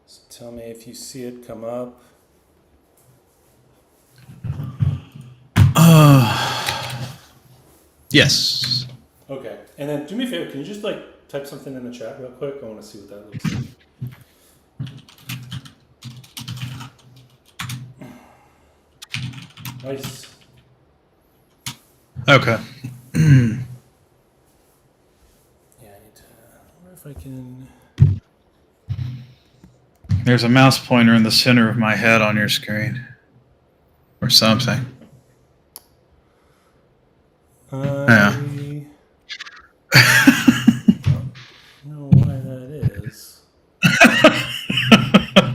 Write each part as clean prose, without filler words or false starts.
So tell me if you see it come up. Yes. Okay. And then do me a favor, can you just type something in the chat real quick? I want to see what that looks like. Nice. Okay. Yeah, I need to. I wonder if I can. There's a mouse pointer in the center of my head on your screen. Or something. Yeah. I don't know why that is.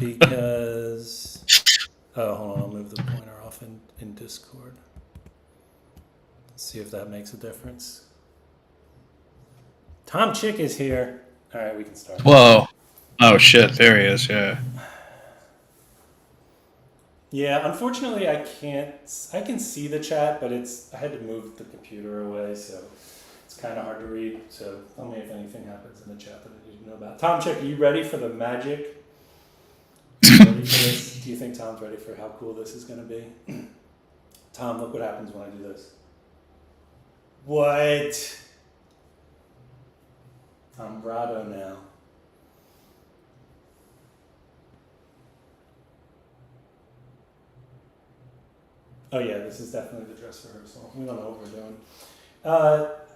Because. Oh, hold on. I'll move the pointer off in Discord. See if that makes a difference. Tom Chick is here. All right, we can start. Whoa. Oh, shit. There he is. Yeah. Yeah, unfortunately, I can't. I can see the chat, but I had to move the computer away, so it's kind of hard to read. So tell me if anything happens in the chat that I need to know about. Tom Chick, are you ready for the magic? Ready for this? Do you think Tom's ready for how cool this is going to be? Tom, look what happens when I do this. What? I'm Brado now. Oh yeah, this is definitely the dress rehearsal. We don't know what we're doing.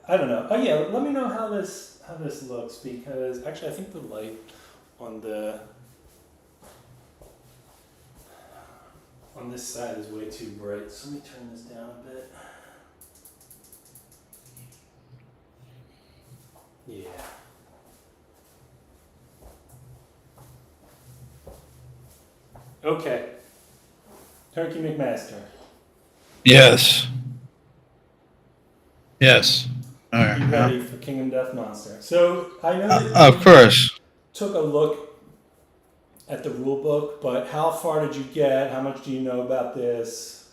I don't know. Oh yeah, let me know how this looks, because actually I think the light on this side is way too bright. So let me turn this down a bit. Yeah. Okay. Turkey McMaster. Yes. Yes. All right. You ready for Kingdom Death Monster? So I know that Of course. took a look at the rule book, but how far did you get? How much do you know about this?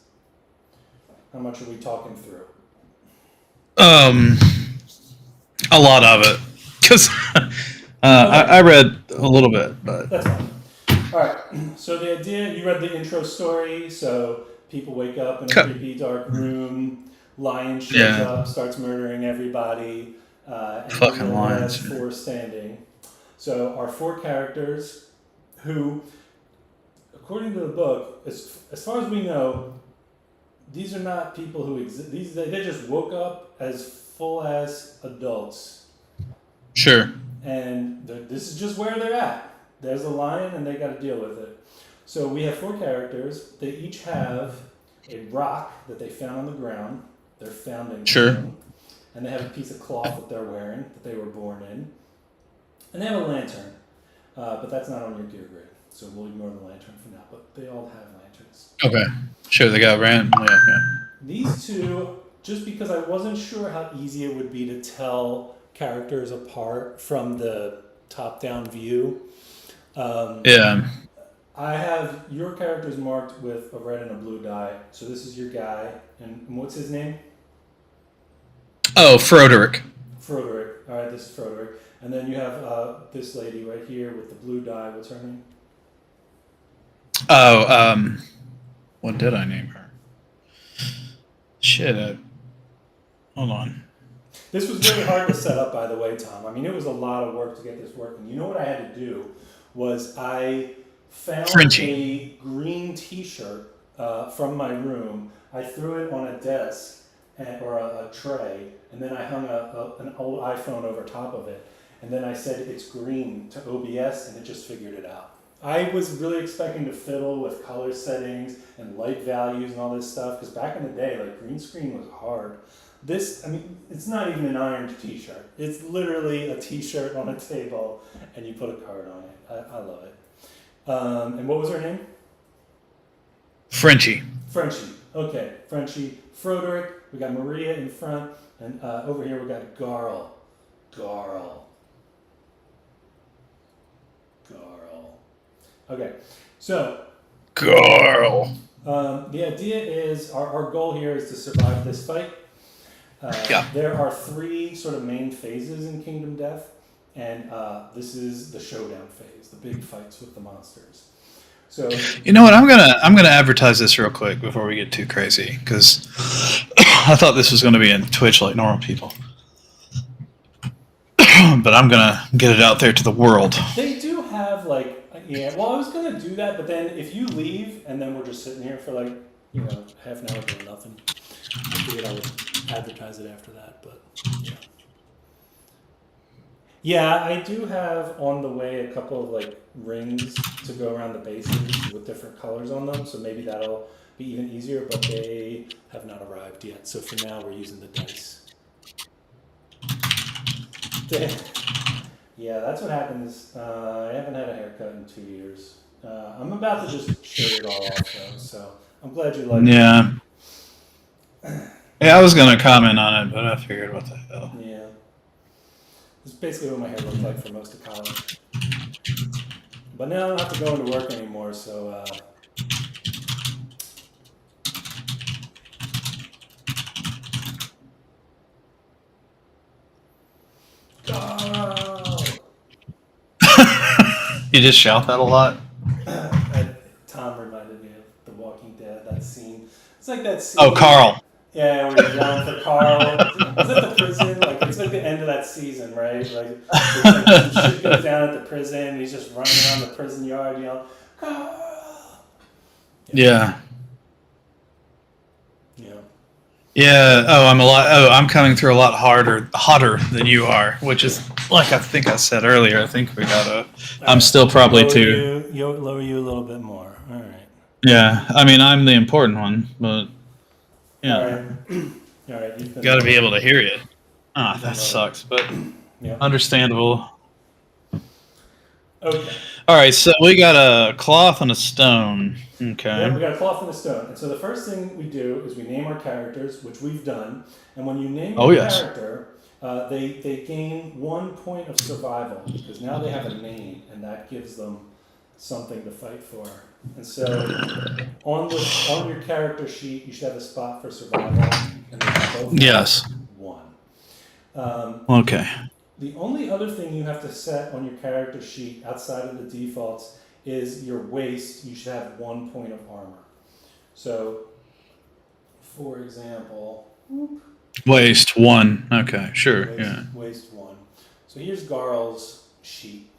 How much are we talking through? A lot of it. Because I read a little bit, but. That's fine. All right. So the idea, you read the intro story. So people wake up in a creepy, dark room. Lion shows up, starts murdering everybody. And Fucking the lions. last four standing. So our four characters who, according to the book, as far as we know, these are not people who exist. They just woke up as full-ass adults. Sure. And this is just where they're at. There's a lion and they got to deal with it. So we have four characters. They each have a rock that they found on the ground. They're founding. Sure. And they have a piece of cloth that they're wearing, that they were born in. And they have a lantern. But that's not on your gear grid. So we'll ignore the lantern for now. But they all have lanterns. Okay. Sure, they got ran. Yeah. These two, just because I wasn't sure how easy it would be to tell characters apart from the top-down view. Yeah. I have your characters marked with a red and a blue die. So this is your guy. And what's his name? Oh, Froderick. Froderick. All right, this is Froderick. And then you have this lady right here with the blue die. What's her name? Oh, what did I name her? Shit. Hold on. This was really hard to set up, by the way, Tom. I mean, it was a lot of work to get this working. You know what I had to do was I found a green T-shirt from my room. I threw it on a desk or a tray, and then I hung an old iPhone over top of it. And then I said it's green to OBS, and it just figured it out. I was really expecting to fiddle with color settings and light values and all this stuff, because back in the day, green screen was hard. This, I mean, it's not even an ironed T-shirt. It's literally a T-shirt on a table, and you put a card on it. I love it. And what was her name? Frenchie. Okay, Frenchie. Froderick. We got Maria in front, and over here we got Garl. Okay, so. Garl. The idea is, our goal here is to survive this fight. There are three sort of main phases in Kingdom Death. and this is the showdown phase, the big fights with the monsters. So You know what? I'm gonna advertise this real quick before we get too crazy because I thought this was gonna be in Twitch like normal people, but I'm gonna get it out there to the world. they do have like, yeah. Well, I was gonna do that, but then if you leave and then we're just sitting here for like, half an hour doing nothing, I figured I would advertise it after that. But yeah. Yeah, I do have on the way a couple of like rings to go around the bases with different colors on them, so maybe that'll be even easier, but they have not arrived yet. So for now, we're using the dice. Yeah, that's what happens. I haven't had a haircut in 2 years. I'm about to just shave it all off though, so I'm glad you like it. Yeah. Yeah, I was gonna comment on it, but I figured, what the hell. Yeah. It's basically what my hair looked like for most of college. But now I don't have to go into work anymore, so go! You just shout that a lot? Tom reminded me of The Walking Dead, that scene. It's like that scene. Oh, Carl. Yeah, where you're yelling for Carl. Was it the prison? Like, it's like the end of that season, right? Like, some shit goes down at the prison, and he's just running around the prison yard yelling, Carl! Yeah. Yeah. Yeah. Oh, I'm coming through a lot hotter than you are, which is like I think I said earlier. I think we gotta. I'm still probably too. Lower you a little bit more. All right. Yeah. I mean, I'm the important one, but yeah. All right. All right. Got to be able to hear you. Ah, that sucks, but yeah. Understandable. Okay. All right, so we got a cloth and a stone. Okay. Yeah, we got a cloth and a stone. And so the first thing we do is we name our characters, which we've done. And when you name your character, they gain 1 point of survival because now they have a name, and that gives them something to fight for. And so on your character sheet, you should have a spot for survival, and they both Yes. 1. Okay. The only other thing you have to set on your character sheet outside of the defaults is your waist. You should have 1 point of armor. So, for example, Waist 1. Okay, sure. Yeah. Waist 1. So here's Garl's sheet.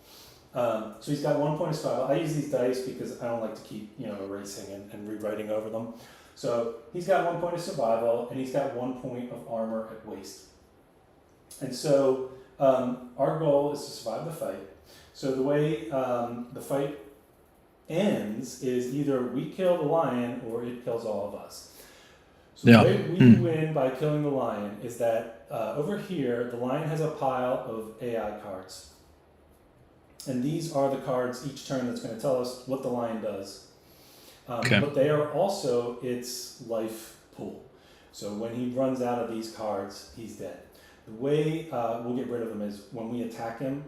So he's got 1 point of survival. I use these dice because I don't like to keep erasing and rewriting over them. So he's got 1 point of survival, and he's got 1 point of armor at waist. And so our goal is to survive the fight. So the way the fight ends is either we kill the lion or it kills all of us. So the way we win by killing the lion is that over here, the lion has a pile of AI cards. And these are the cards each turn that's going to tell us what the lion does. But they are also its life pool. So when he runs out of these cards, he's dead. The way we'll get rid of him is when we attack him,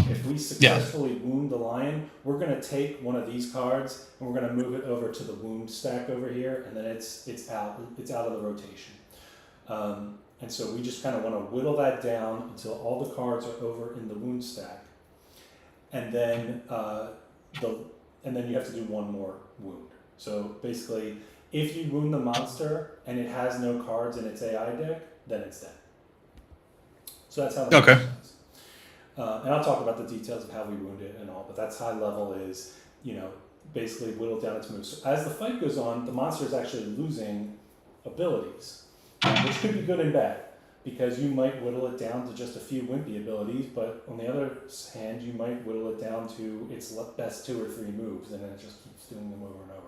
if we successfully wound the lion, we're going to take one of these cards and we're going to move it over to the wound stack over here, and then it's out of the rotation. And so we just kind of want to whittle that down until all the cards are over in the wound stack, and then you have to do one more wound. So basically, if you wound the monster and it has no cards in its AI deck, then it's dead. So that's how the monster dies. And I'll talk about the details of how we wound it and all, but that's high level is, basically whittle down its moves. So as the fight goes on, the monster is actually losing abilities, which could be good and bad, because you might whittle it down to just a few wimpy abilities, but on the other hand, you might whittle it down to its best 2 or 3 moves, and then it just keeps doing them over and over.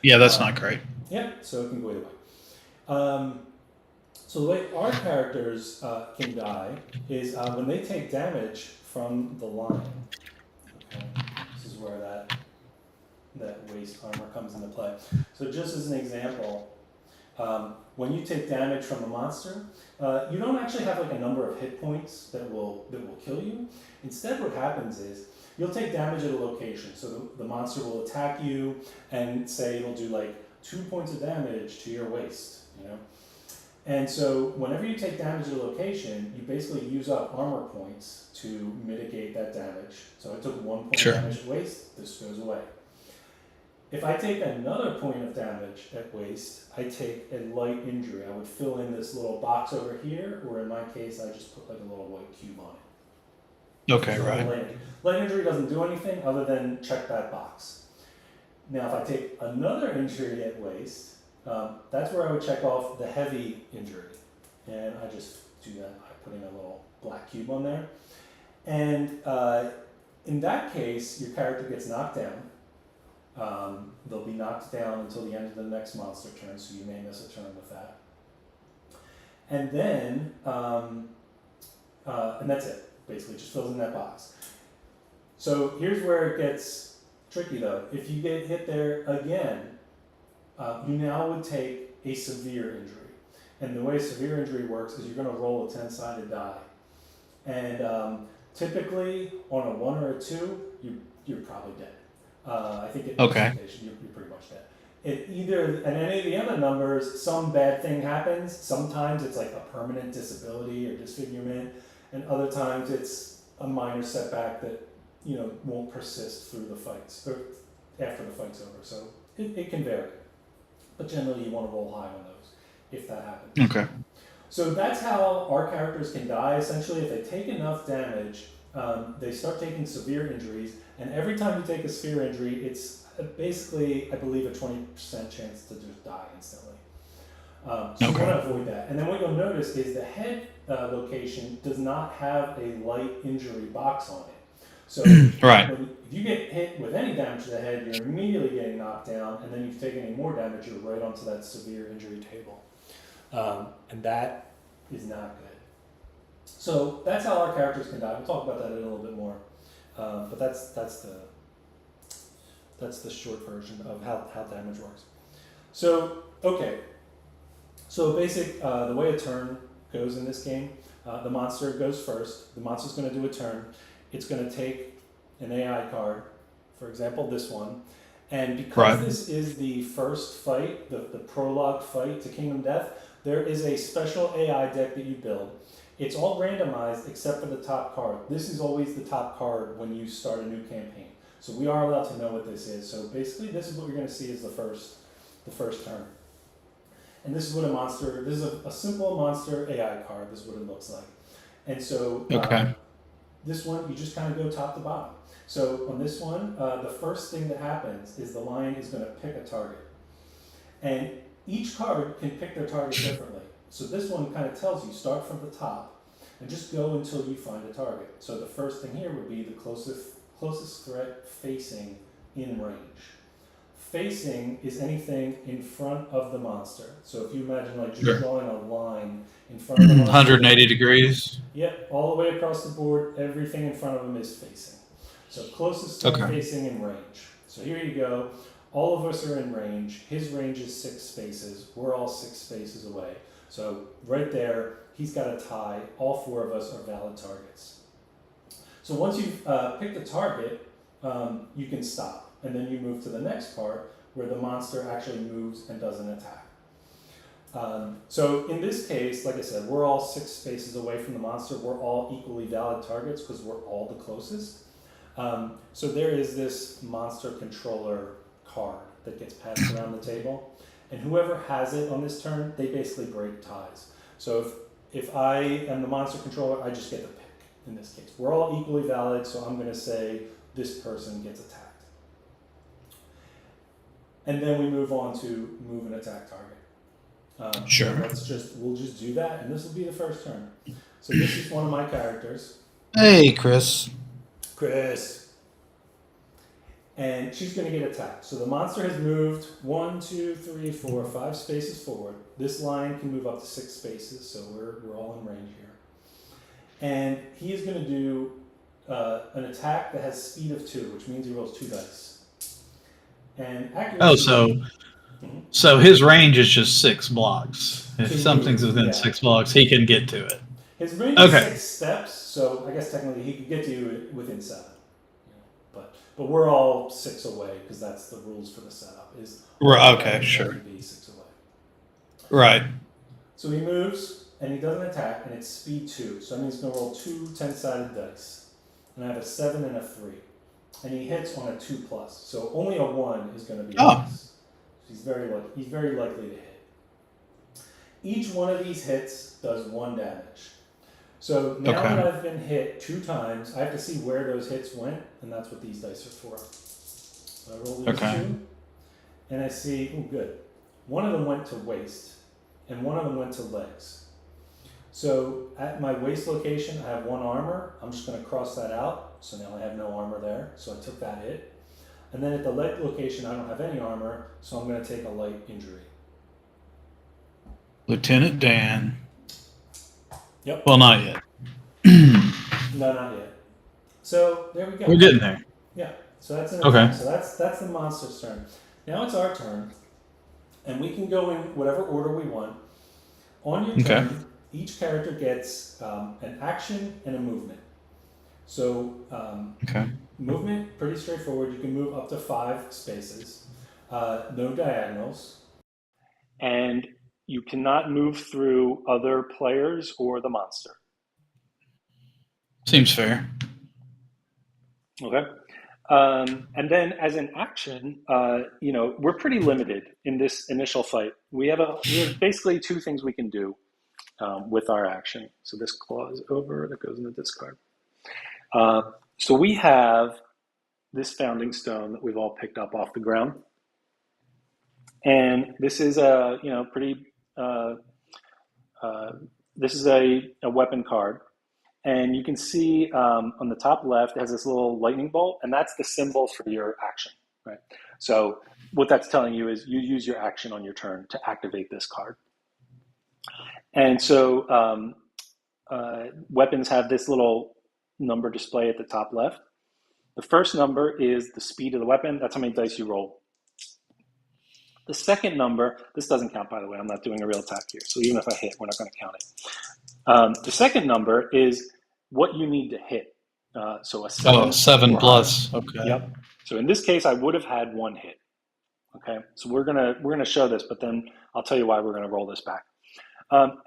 Yeah, that's not great. Yeah, so it can go either way. So the way our characters can die is when they take damage from the lion. Okay, this is where that waist armor comes into play. So just as an example, when you take damage from a monster, you don't actually have like a number of hit points that will kill you. Instead, what happens is you'll take damage at a location. So the monster will attack you and say it'll do like 2 points of damage to your waist, And so whenever you take damage at a location, you basically use up armor points to mitigate that damage. So I took 1 point of Sure. damage at waist, this goes away. If I take another point of damage at waist, I take a light injury. I would fill in this little box over here, or in my case, I just put like a little white cube on it. Okay, So right. light injury doesn't do anything other than check that box. Now, if I take another injury at waist, that's where I would check off the heavy injury. And I just do that by putting a little black cube on there. And in that case, your character gets knocked down. They'll be knocked down until the end of the next monster turn, so you may miss a turn with that. And then, and that's it. Basically, just fills in that box. So here's where it gets tricky, though. If you get hit there again, you now would take a severe injury. And the way severe injury works is you're going to roll a 10-sided die. And typically, on a 1 or a 2, you're probably dead. I think at Okay. you're pretty much dead. And any of the other numbers, some bad thing happens. Sometimes it's like a permanent disability or disfigurement, and other times it's a minor setback that won't persist through the fights or after the fight's over. So it can vary, but generally you want to roll high on those if that happens. Okay. So that's how our characters can die. Essentially, if they take enough damage, they start taking severe injuries, and every time you take a severe injury, it's basically, I believe, a 20% chance to just die instantly. So you want to avoid that. And then what you'll notice is the head location does not have a light injury box on it. So Right. if you get hit with any damage to the head, you're immediately getting knocked down, and then if you take any more damage, you're right onto that severe injury table. And that is not good. So that's how our characters can die. We'll talk about that in a little bit more. But that's the short version of how damage works. So, okay. So basic, the way a turn goes in this game, the monster goes first. The monster's going to do a turn. It's going to take an AI card, for example, this one. And because this is the first fight, the prologue fight to Kingdom Death, there is a special AI deck that you build. It's all randomized except for the top card. This is always the top card when you start a new campaign. So we are allowed to know what this is. So basically, this is what you're going to see as the first turn. And this is what this is a simple monster AI card. This is what it looks like. And so this one, you just kind of go top to bottom. So on this one, the first thing that happens is the lion is going to pick a target. And each card can pick their target differently. So this one kind of tells you, start from the top and just go until you find a target. So the first thing here would be the closest threat facing in range. Facing is anything in front of the monster. So if you imagine like just drawing a line in front of the monster. 180 degrees. Yep, all the way across the board, everything in front of him is facing. So closest threat facing in range. So here you go. All of us are in range. His range is 6 spaces. We're all 6 spaces away. So right there, he's got a tie. All 4 of us are valid targets. So once you've picked a target, you can stop. And then you move to the next part where the monster actually moves and does an attack. So in this case, like I said, we're all 6 spaces away from the monster. We're all equally valid targets because we're all the closest. So there is this monster controller card that gets passed around the table. And whoever has it on this turn, they basically break ties. So if I am the monster controller, I just get the pick in this case. We're all equally valid, so I'm going to say this person gets attacked. And then we move on to move and attack target. Sure. We'll just do that, and this will be the first turn. So this is one of my characters. Hey, Chris. And she's going to get attacked. So the monster has moved 1, 2, 3, 4, 5 spaces forward. This line can move up to 6 spaces, so we're all in range here. And he is going to do an attack that has speed of 2, which means he rolls 2 dice. And accuracy. So his range is just 6 blocks. If something's within 6 blocks, he can get to it. His range is 6 steps, so I guess technically he could get to you within 7. But we're all 6 away because that's the rules for the setup. Right. Okay. Sure. Be 6 away. Right. So he moves and he doesn't attack, and it's speed 2. So that means he's going to roll two 10-sided dice. And I have a 7 and a 3. And he hits on a 2 plus. So only a 1 is going to be a Oh, miss. He's very likely to hit. Each one of these hits does 1 damage. So now that okay. I've been hit 2 times, I have to see where those hits went, and that's what these dice are for. So I roll these Okay. 2, and I see, oh, good. One of them went to waist, and one of them went to legs. So at my waist location, I have 1 armor. I'm just going to cross that out. So now I have no armor there. So I took that hit. And then at the leg location, I don't have any armor. So I'm going to take a light injury. Lieutenant Dan. Yep. Well, not yet. No, not yet. So there we go. We're getting there. Yeah. So that's an Okay. attack. So that's the monster's turn. Now it's our turn. And we can go in whatever order we want. On your turn, Okay. each character gets an action and a movement. So Okay. movement, pretty straightforward. You can move up to 5 spaces, no diagonals. And you cannot move through other players or the monster. Seems fair. Okay. And then as an action, we're pretty limited in this initial fight. We have basically 2 things we can do with our action. So this claw is over, that goes in the discard. So we have this founding stone that we've all picked up off the ground. And this is this is a weapon card. And you can see on the top left, it has this little lightning bolt, and that's the symbol for your action, right? So what that's telling you is you use your action on your turn to activate this card. And so weapons have this little number display at the top left. The first number is the speed of the weapon. That's how many dice you roll. The second number, this doesn't count, by the way. I'm not doing a real attack here. So even if I hit, we're not going to count it. The second number is what you need to hit. So a 7 7 or plus. higher. Okay. Yep. So in this case, I would have had 1 hit. Okay. So we're gonna show this, but then I'll tell you why we're gonna roll this back.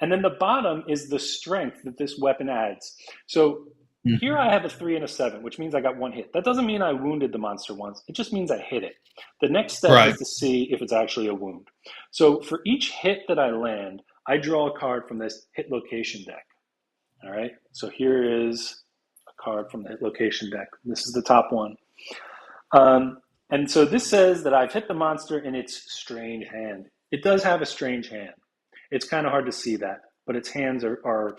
And then the bottom is the strength that this weapon adds. So here I have a 3 and a 7, which means I got 1 hit. That doesn't mean I wounded the monster once. It just means I hit it. The next step is to see if it's actually a wound. So for each hit that I land, I draw a card from this hit location deck. All right. So here is a card from the hit location deck. This is the top one. And so this says that I've hit the monster in its strange hand. It does have a strange hand. It's kind of hard to see that, but its hands are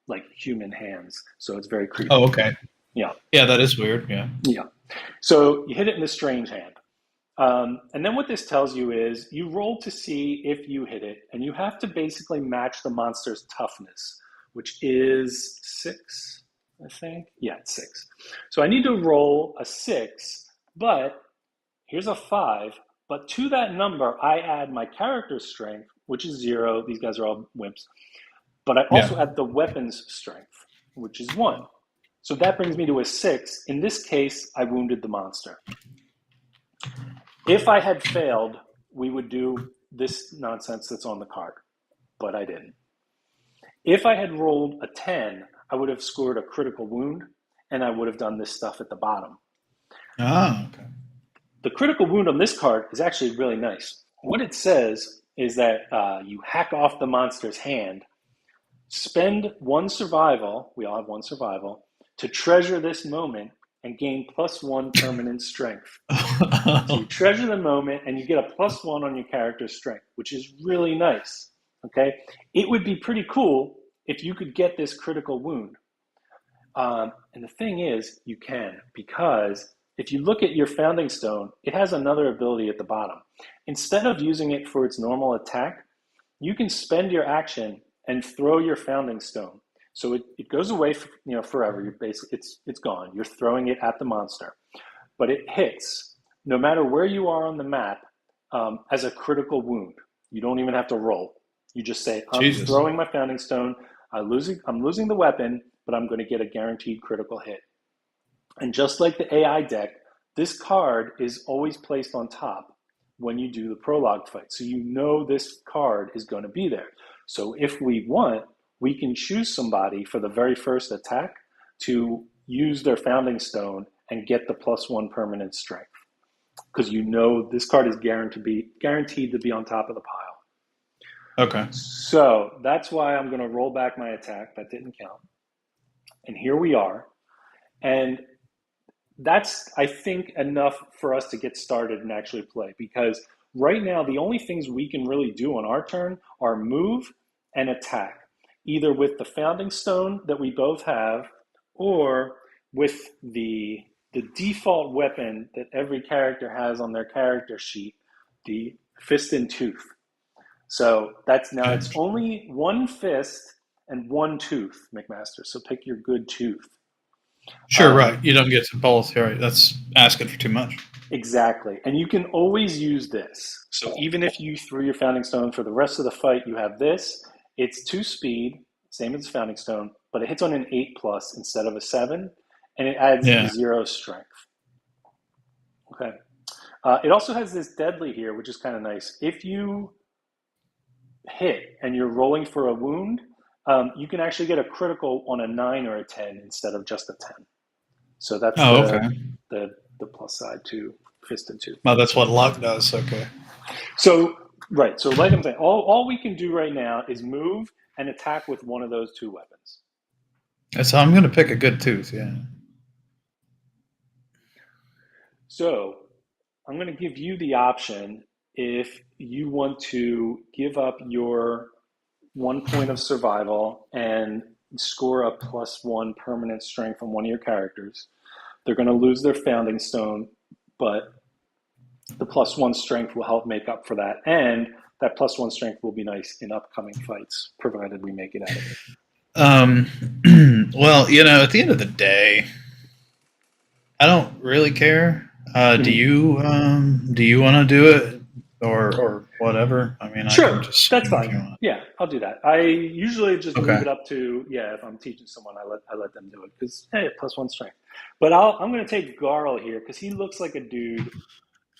like human hands, so it's very creepy. Oh, okay. Yeah. Yeah, that is weird. Yeah. Yeah. So you hit it in the strange hand. And then what this tells you is you roll to see if you hit it, and you have to basically match the monster's toughness, which is 6, I think. Yeah, it's 6. So I need to roll a 6, but here's a 5. But to that number, I add my character's strength, which is 0. These guys are all wimps. But I also add the weapon's strength, which is 1. So that brings me to a 6. In this case, I wounded the monster. If I had failed, we would do this nonsense that's on the card, but I didn't. If I had rolled a 10, I would have scored a critical wound, and I would have done this stuff at the bottom. Oh, okay. The critical wound on this card is actually really nice. What it says is that you hack off the monster's hand, spend 1 survival, we all have 1 survival, to treasure this moment and gain +1 permanent strength. So you treasure the moment and you get a +1 on your character's strength, which is really nice. Okay, it would be pretty cool if you could get this critical wound. And the thing is, you can, because if you look at your founding stone, it has another ability at the bottom. Instead of using it for its normal attack, you can spend your action and throw your founding stone. So it goes away forever. You're basically it's gone. You're throwing it at the monster, but it hits no matter where you are on the map as a critical wound. You don't even have to roll. You just say, I'm throwing my founding stone. I'm losing the weapon, but I'm going to get a guaranteed critical hit. And just like the AI deck, this card is always placed on top when you do the prologue fight. So you know this card is going to be there. So if we want, we can choose somebody for the very first attack to use their founding stone and get the +1 permanent strength. Because this card is guaranteed to be on top of the pile. Okay. So that's why I'm going to roll back my attack. That didn't count. And here we are. And that's, I think, enough for us to get started and actually play. Because right now, the only things we can really do on our turn are move and attack. Either with the founding stone that we both have, or with the default weapon that every character has on their character sheet, the fist and tooth. So it's only one fist and one tooth, McMaster. So pick your good tooth. Sure, right. You don't get to both. Right. That's asking for too much. Exactly. And you can always use this. So even if you threw your founding stone for the rest of the fight, you have this. It's 2 speed, same as the founding stone, but it hits on an 8+ instead of a 7, and it adds 0 strength. Okay. It also has this deadly here, which is kind of nice. If you hit and you're rolling for a wound, you can actually get a critical on a 9 or a 10 instead of just a 10. So that's the plus side to fist and tooth. Oh, that's what luck does. Okay. So right. So like I'm saying, all we can do right now is move and attack with one of those 2 weapons. So I'm going to pick a good tooth. Yeah. So I'm going to give you the option if you want to give up your 1 point of survival and score a +1 permanent strength on one of your characters. They're going to lose their founding stone, but the +1 strength will help make up for that. And that +1 strength will be nice in upcoming fights, provided we make it out of it. Well, at the end of the day, I don't really care. Do you want to do it or whatever? I mean, sure, I can just, that's fine. Yeah, I'll do that. I usually just Okay. move it up to if I'm teaching someone, I let them do it because hey, +1 strength. But I'm going to take Garl here because he looks like a dude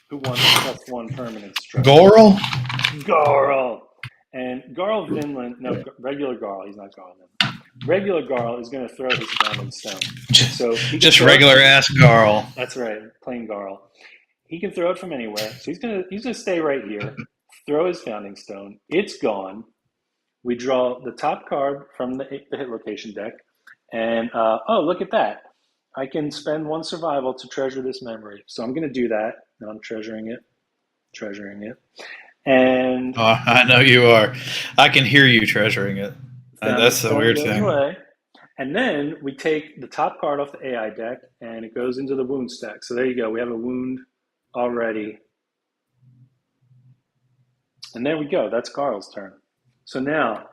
who wants +1 permanent strength. Garl. And Garl Vinland, no, regular Garl. He's not Garl Vinland. Regular Garl is going to throw his founding stone. So just regular ass Garl. That's right, plain Garl. He can throw it from anywhere. So he's gonna stay right here, throw his founding stone. It's gone. We draw the top card from the hit location deck, and look at that! I can spend 1 survival to treasure this memory. So I'm gonna do that. Now I'm treasuring it. And I know you are. I can hear you treasuring it. That's the weird thing. Away. And then we take the top card off the AI deck, and it goes into the wound stack. So there you go. We have a wound already. And there we go. That's Carl's turn. So now,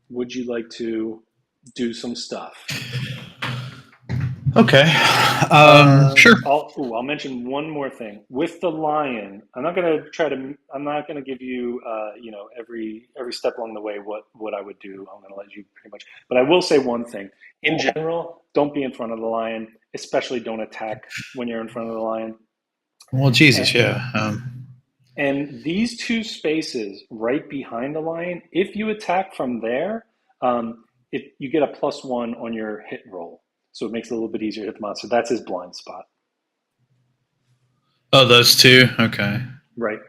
would you like to do some stuff? Okay. Sure. I'll mention one more thing. With the lion, I'm not going to give you, every step along the way what I would do. I'm going to let you pretty much. But I will say one thing. In general, don't be in front of the lion, especially don't attack when you're in front of the lion. Well, Jesus, yeah. And these 2 spaces right behind the lion, if you attack from there, you get a +1 on your hit roll. So it makes it a little bit easier to hit the monster. That's his blind spot. Oh, those 2? Okay. Right.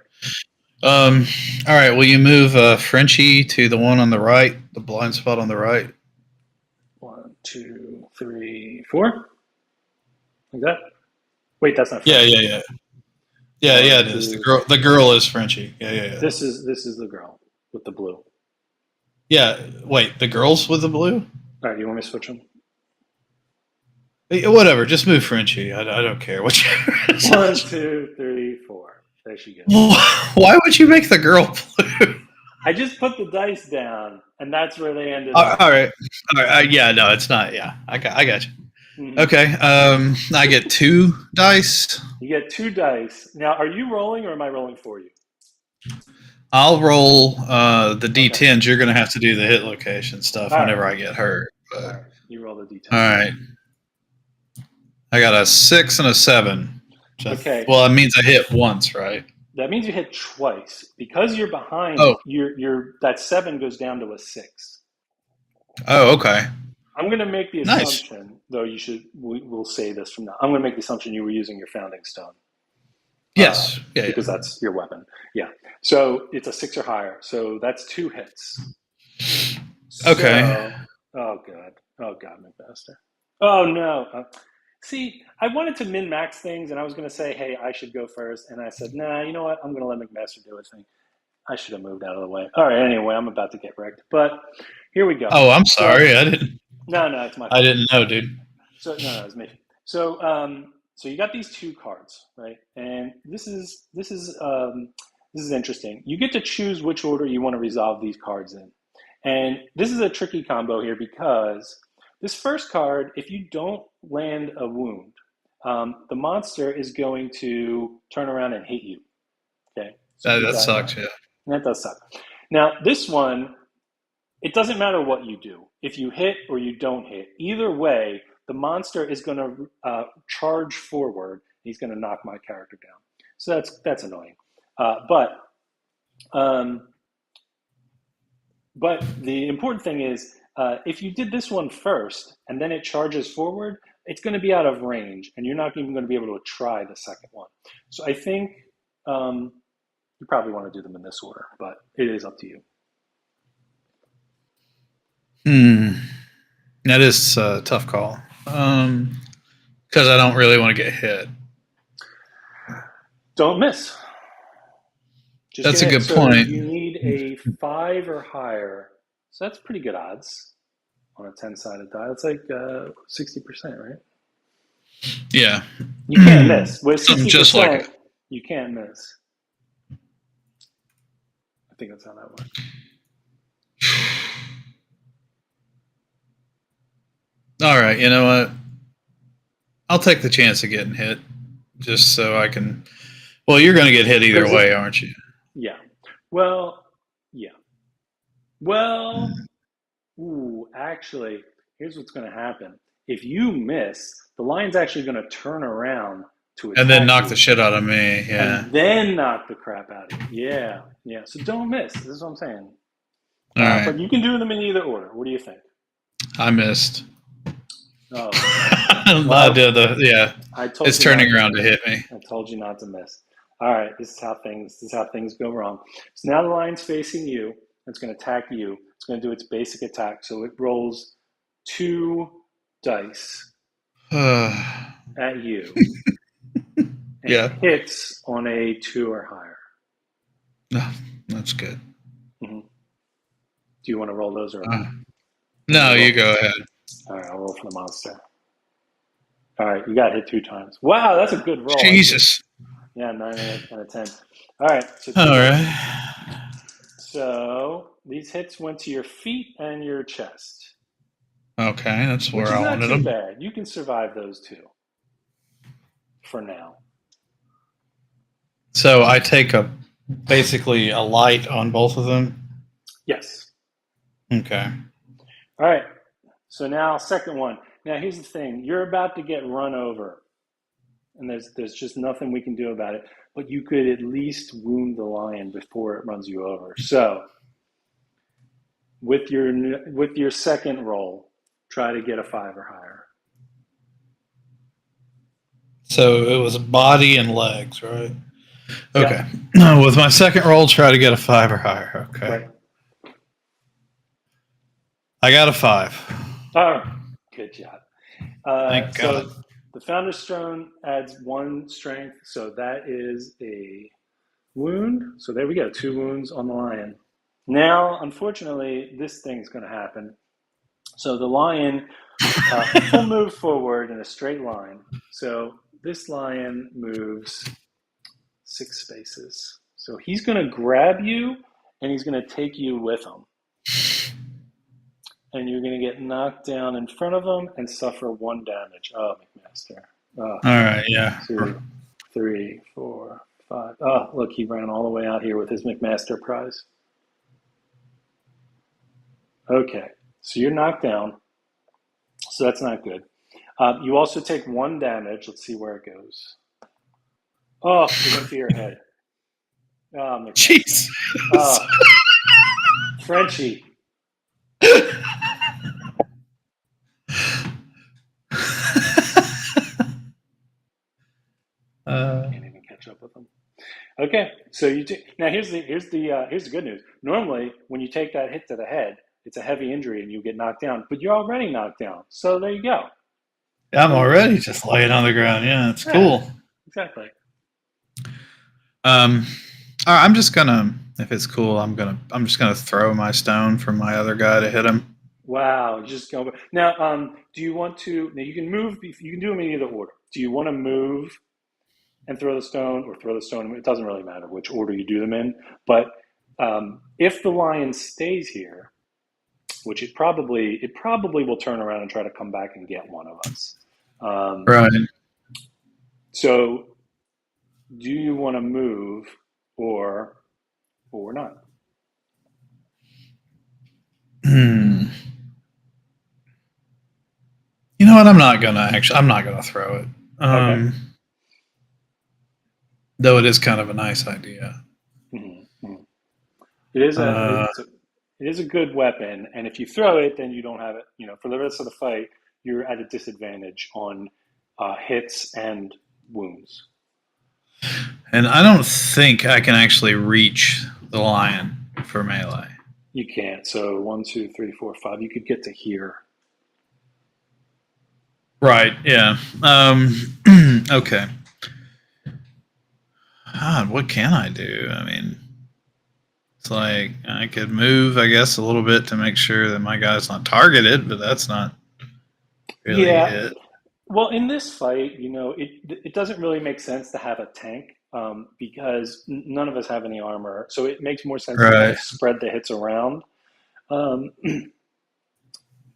All right. Will you move Frenchie to the one on the right, the blind spot on the right? 1, 2, 3, 4. Like that? Wait, that's not Frenchie. Yeah. Yeah, it is. The girl is Frenchie. Yeah. This is the girl with the blue. Yeah. Wait, the girl's with the blue? All right, you want me to switch them? Whatever. Just move Frenchie. I don't care. 1, 2, 3, 4. There she goes. Why would you make the girl blue? I just put the dice down, and that's where they ended up. All right. Yeah, no, it's not. Yeah, I got you. Mm-hmm. Okay. I get 2 dice. You get 2 dice. Now, are you rolling, or am I rolling for you? I'll roll the D10s. Okay. You're going to have to do the hit location stuff whenever I get hurt. But... All right. You roll the D10. All right. I got a 6 and a 7. Okay. Well, it means I hit once, right? That means you hit twice. Because you're behind, Oh, that 7 goes down to a 6. oh, okay. I'm going to make the Nice. assumption, though we'll say this from now. I'm going to make the assumption you were using your founding stone Yes. Yeah, because yeah. that's your weapon. Yeah. So it's a 6 or higher. So that's 2 hits. Okay. So, oh god, McMaster. Oh no. See, I wanted to min max things, and I was going to say, hey, I should go first, and I said, nah, you know what? I'm going to let McMaster do his thing. I should have moved out of the way. All right. Anyway, I'm about to get wrecked, but here we go. Oh, I'm So sorry. I didn't. no, it's my I fault. didn't know, dude. So no, it's me. So so you got these 2 cards, right? And this is interesting. You get to choose which order you want to resolve these cards in, and this is a tricky combo here because this first card, if you don't land a wound, the monster is going to turn around and hit you. Okay, so keep That that in sucks. mind. Yeah. And that does suck. Now this one, it doesn't matter what you do. If you hit or you don't hit, either way, the monster is going to charge forward. He's going to knock my character down. So that's annoying. But the important thing is, if you did this one first and then it charges forward, it's going to be out of range, and you're not even going to be able to try the second one. So I think you probably want to do them in this order, but it is up to you. That is a tough call. Because I don't really want to get hit. Don't miss. Just That's a get hit. good So point. you need a 5 or higher. So that's pretty good odds on a 10-sided die. That's like 60%, right? Yeah. You can't miss. With Something 60%, just like it. you can't miss. I think that's how that works. All right. You know what? I'll take the chance of getting hit just so I can. Well, you're going to get hit either way, aren't you? Yeah. Well, yeah. Well, actually, here's what's going to happen. If you miss, the lion's actually going to turn around to attack And then knock you, the shit out of me. Yeah. and then knock the crap out of you. Yeah. So don't miss. This is what I'm saying. All right. But you can do them in either order. What do you think? I missed. Oh, I did yeah. I told it's you turning around to hit me. I told you not to miss. All right, this is how things go wrong. So now the lion's facing you. It's going to attack you. It's going to do its basic attack. So it rolls 2 dice at you. Yeah. Hits on a 2 or higher. No, that's good. Mm-hmm. Do you want to roll those or? No, you go ahead. All right, I'll roll for the monster. All right, you got hit 2 times. Wow, that's a good roll. Jesus. Yeah, 9 out of 10. All right. So all right. So these hits went to your feet and your chest. Okay, that's where I wanted them. Which is not too bad. You can survive those 2 for now. So I take basically a light on both of them? Yes. Okay. All right. So now, second one. Now, here's the thing. You're about to get run over, and there's just nothing we can do about it. But you could at least wound the lion before it runs you over. So, with your second roll, try to get a 5 or higher. So it was body and legs, right? Okay. Yeah. With my second roll, try to get a 5 or higher. Okay. Right. I got a 5. Oh, good job. Thank God. So the Founder's Stone adds 1 strength, so that is a wound. So there we go, 2 wounds on the lion. Now, unfortunately, this thing's going to happen. So the lion will move forward in a straight line. So this lion moves 6 spaces. So he's going to grab you, and he's going to take you with him. And you're going to get knocked down in front of him and suffer 1 damage. Oh, McMaster. All right, yeah. 2, 3, 4, 5. Oh, look, he ran all the way out here with his McMaster prize. Okay, so you're knocked down. So that's not good. You also take 1 damage. Let's see where it goes. Oh, it went to your head. Oh, McMaster. Jeez. Oh, Frenchie. uh, Can't even catch up with him. Okay, so now here's the good news. Normally, when you take that hit to the head, it's a heavy injury and you get knocked down, but you're already knocked down. So there you go. I'm So already just laying on the ground. Yeah, it's yeah, cool. exactly. Um, all right, I'm just gonna, if it's cool, I'm just gonna throw my stone from my other guy to hit him. Wow, just go now. Do you want to? Now you can move. You can do them in either order. Do you want to move and throw the stone, or throw the stone? It doesn't really matter which order you do them in. But if the lion stays here, which it probably will turn around and try to come back and get one of us. Um, Right. so, do you want to move or not? Hmm. You know what? I'm not gonna throw it. Okay. Though it is kind of a nice idea. Mm-hmm. It is a Uh, it's a it is a good weapon, and if you throw it, then you don't have it. For the rest of the fight, you're at a disadvantage on hits and wounds. and I don't think I can actually reach the lion for melee. You can't. So one, two, three, four, five. You could get to here. Right. Yeah. Okay. God, what can I do? I mean, it's like I could move, I guess, a little bit to make sure that my guy's not targeted, but that's not really Yeah. it. Well, in this fight, it doesn't really make sense to have a tank because none of us have any armor. So it makes more sense to kind Right. of spread the hits around. Um,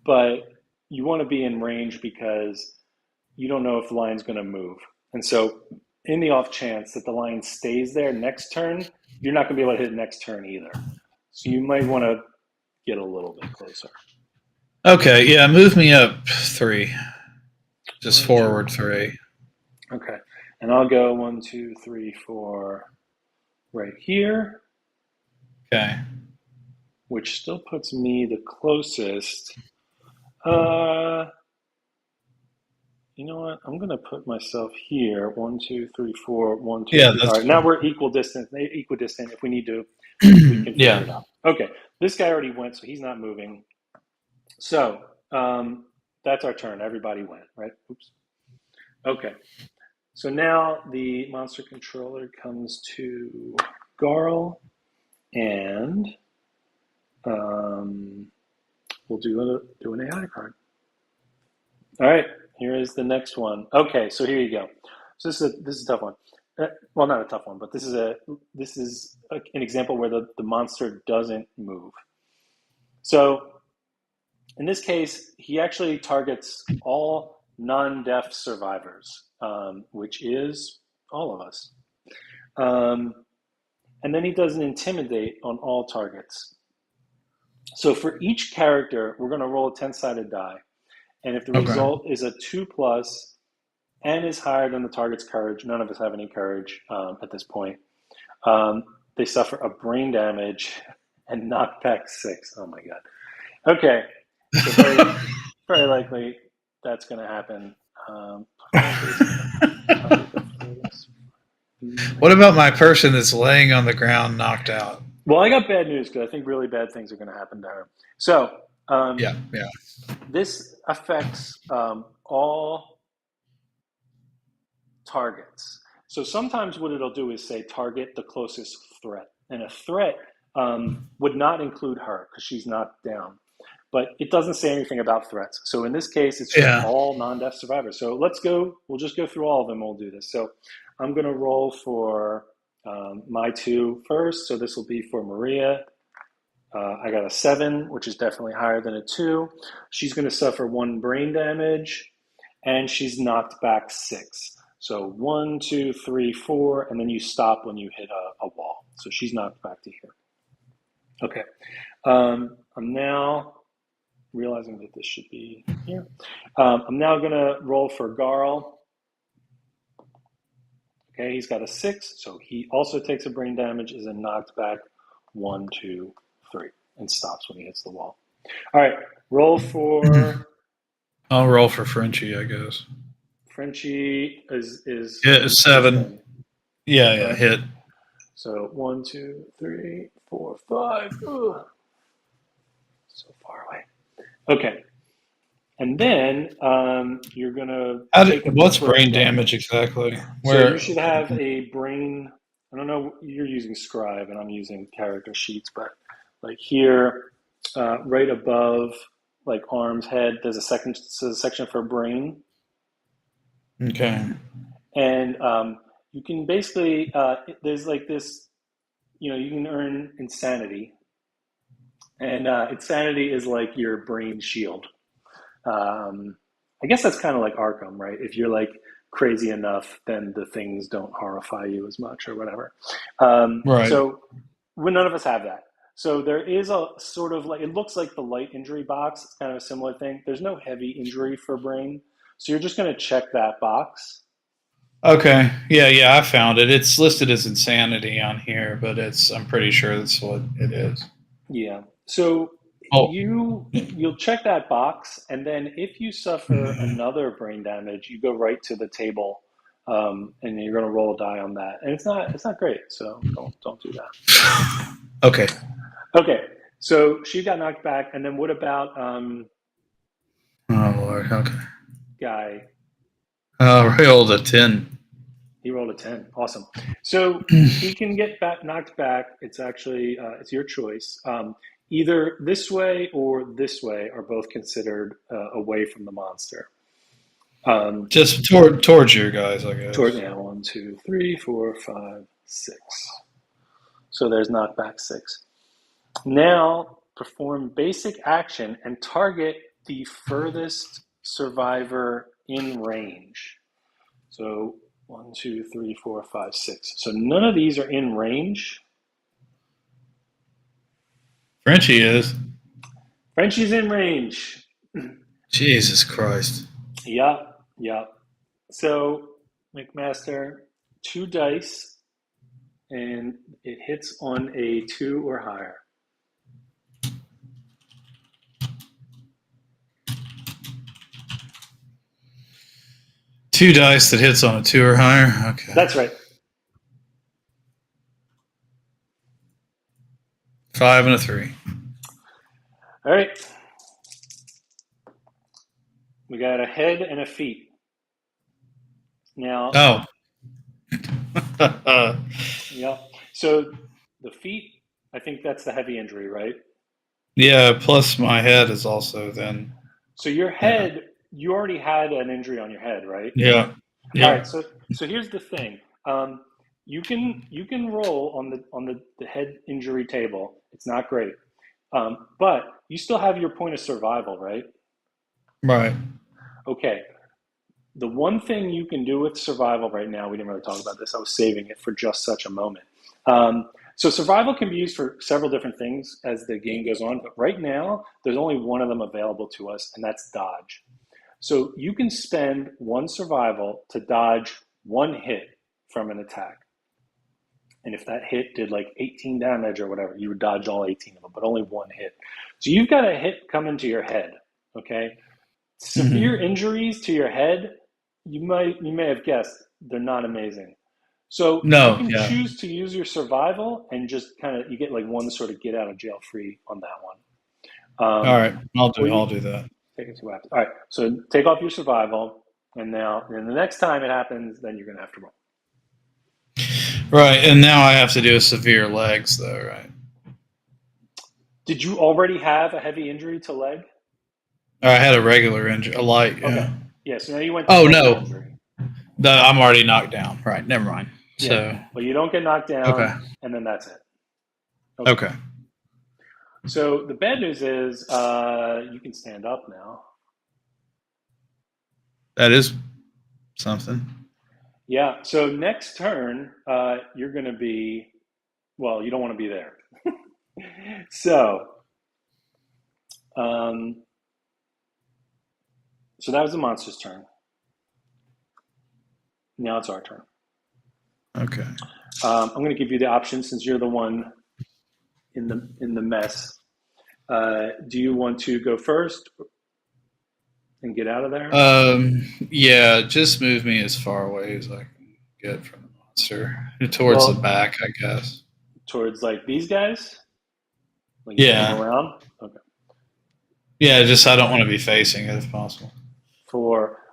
but you want to be in range because you don't know if the lion's going to move. And so, in the off chance that the lion stays there next turn, you're not going to be able to hit next turn either. So you might want to get a little bit closer. Okay. Yeah. Move me up 3. Just One, two. forward 3. Okay. And I'll go one, two, three, four right here, Okay. which still puts me the closest. Uh, you know what? I'm gonna put myself here. One, two, three, four. One, two, Yeah, three. All that's right. Now fine. we're equidistant. Equidistant. If we need to, we can figure Yeah. it out. Okay. This guy already went, so he's not moving. So that's our turn. Everybody went, right? Oops. Okay. So now the monster controller comes to Garl, and um, we'll do an AI card. All right, here is the next one. Okay, so here you go. So this is a tough one. Well, not a tough one, but an example where the monster doesn't move. So in this case, he actually targets all non-deaf survivors, which is all of us. Um, and then he does an intimidate on all targets. So for each character, we're going to roll a 10-sided die. And if the Okay. result is a 2 plus and is higher than the target's courage, none of us have any courage at this point, they suffer a brain damage and knockback 6. Oh my God. Okay. So very likely that's going to happen. What about my person that's laying on the ground, knocked out? Well, I got bad news because I think really bad things are going to happen to her. So Yeah, yeah. this affects all targets. So sometimes what it'll do is say target the closest threat, and a threat would not include her because she's not down. But it doesn't say anything about threats. So in this case, it's just Yeah. all non-death survivors. So let's go. We'll just go through all of them. We'll do this. So I'm going to roll for my 2 first. So this will be for Maria. I got a 7, which is definitely higher than a 2. She's going to suffer 1 brain damage, and she's knocked back 6. So 1, 2, 3, 4, and then you stop when you hit a wall. So she's knocked back to here. Okay. I'm now realizing that this should be here. I'm now going to roll for Garl. Okay, he's got a 6, so he also takes a brain damage, is then knocked back 1, 2, 3, and stops when he hits the wall. All right, roll for. I'll roll for Frenchie, I guess. Frenchie is Yeah, 7. Yeah, right? hit. So 1, 2, 3, 4, 5. Ugh. So far away. Okay, and then you're gonna take What's brain brain damage damage. exactly? So you Where? should have a brain. I don't know. You're using Scribe, and I'm using character sheets, but like here, right above, like arms, head, there's a section for brain, Okay. and you can basically there's like this. You can earn insanity, and insanity is like your brain shield. I guess that's kind of like Arkham, right? If you're like crazy enough, then the things don't horrify you as much or whatever. Right. So none of us have that. So there is a sort of like, it looks like the light injury box. It's kind of a similar thing. There's no heavy injury for brain. So you're just going to check that box. Okay. Yeah, I found it. It's listed as insanity on here, but I'm pretty sure that's what it is. Yeah. So Oh. you'll check that box, and then if you suffer another brain damage, you go right to the table, and you're going to roll a die on that. And it's not great, so don't do that. Okay. Okay. So she got knocked back, and then what about Oh Lord. Okay. guy? I rolled a 10. He rolled a 10. Awesome. So he can get knocked back. It's actually it's your choice. Either this way or this way are both considered away from the monster. Just towards your guys, I guess. Toward 1, 2, 3, 4, 5, 6. So there's knockback 6. Now perform basic action and target the furthest survivor in range. So 1, 2, 3, 4, 5, 6. So none of these are in range. Frenchie is. Frenchie's in range. Jesus Christ. Yup. So McMaster, 2 dice, and it hits on a 2 or higher. Two dice that hits on a 2 or higher. Okay. That's right. 5 and a 3. All right. We got a head and a feet. Now. Oh. Yeah. So the feet, I think that's the heavy injury, right? Yeah, plus my head is also then. So your head, you already had an injury on your head, right? Yeah. All right. So here's the thing. You can roll on the head injury table. It's not great, but you still have your point of survival, right? Right. Okay. The one thing you can do with survival right now, we didn't really talk about this. I was saving it for just such a moment. So survival can be used for several different things as the game goes on, but right now there's only one of them available to us, and that's dodge. So you can spend 1 survival to dodge 1 hit from an attack. And if that hit did like 18 damage or whatever, you would dodge all 18 of them, but only 1 hit. So you've got a hit coming to your head, okay? Severe injuries to your head, you may have guessed, they're not amazing. So you can choose to use your survival and just kind of, you get like 1 sort of get out of jail free on that one. All right, I'll do that. Take it 2 after. All right, so take off your survival, and the next time it happens, then you're gonna have to roll. Right, and now I have to do a severe legs though, right? Did you already have a heavy injury to leg? I had a regular injury, a light. Yeah. Okay. Yeah. So now you went. Oh no, I'm already knocked down. Right. Never mind. Yeah. So. Well, you don't get knocked down. Okay. And then that's it. Okay. So the bad news is you can stand up now. That is something. Yeah. So next turn, you're going to be. Well, you don't want to be there. So. So that was the monster's turn. Now it's our turn. Okay. I'm going to give you the option since you're the one in the mess. Do you want to go first and get out of there? Yeah, just move me as far away as I can get from the monster. Towards the Well, back, I guess. towards like these guys? Like you want to go Yeah. around? Okay. Yeah, just I don't want to be facing it if possible.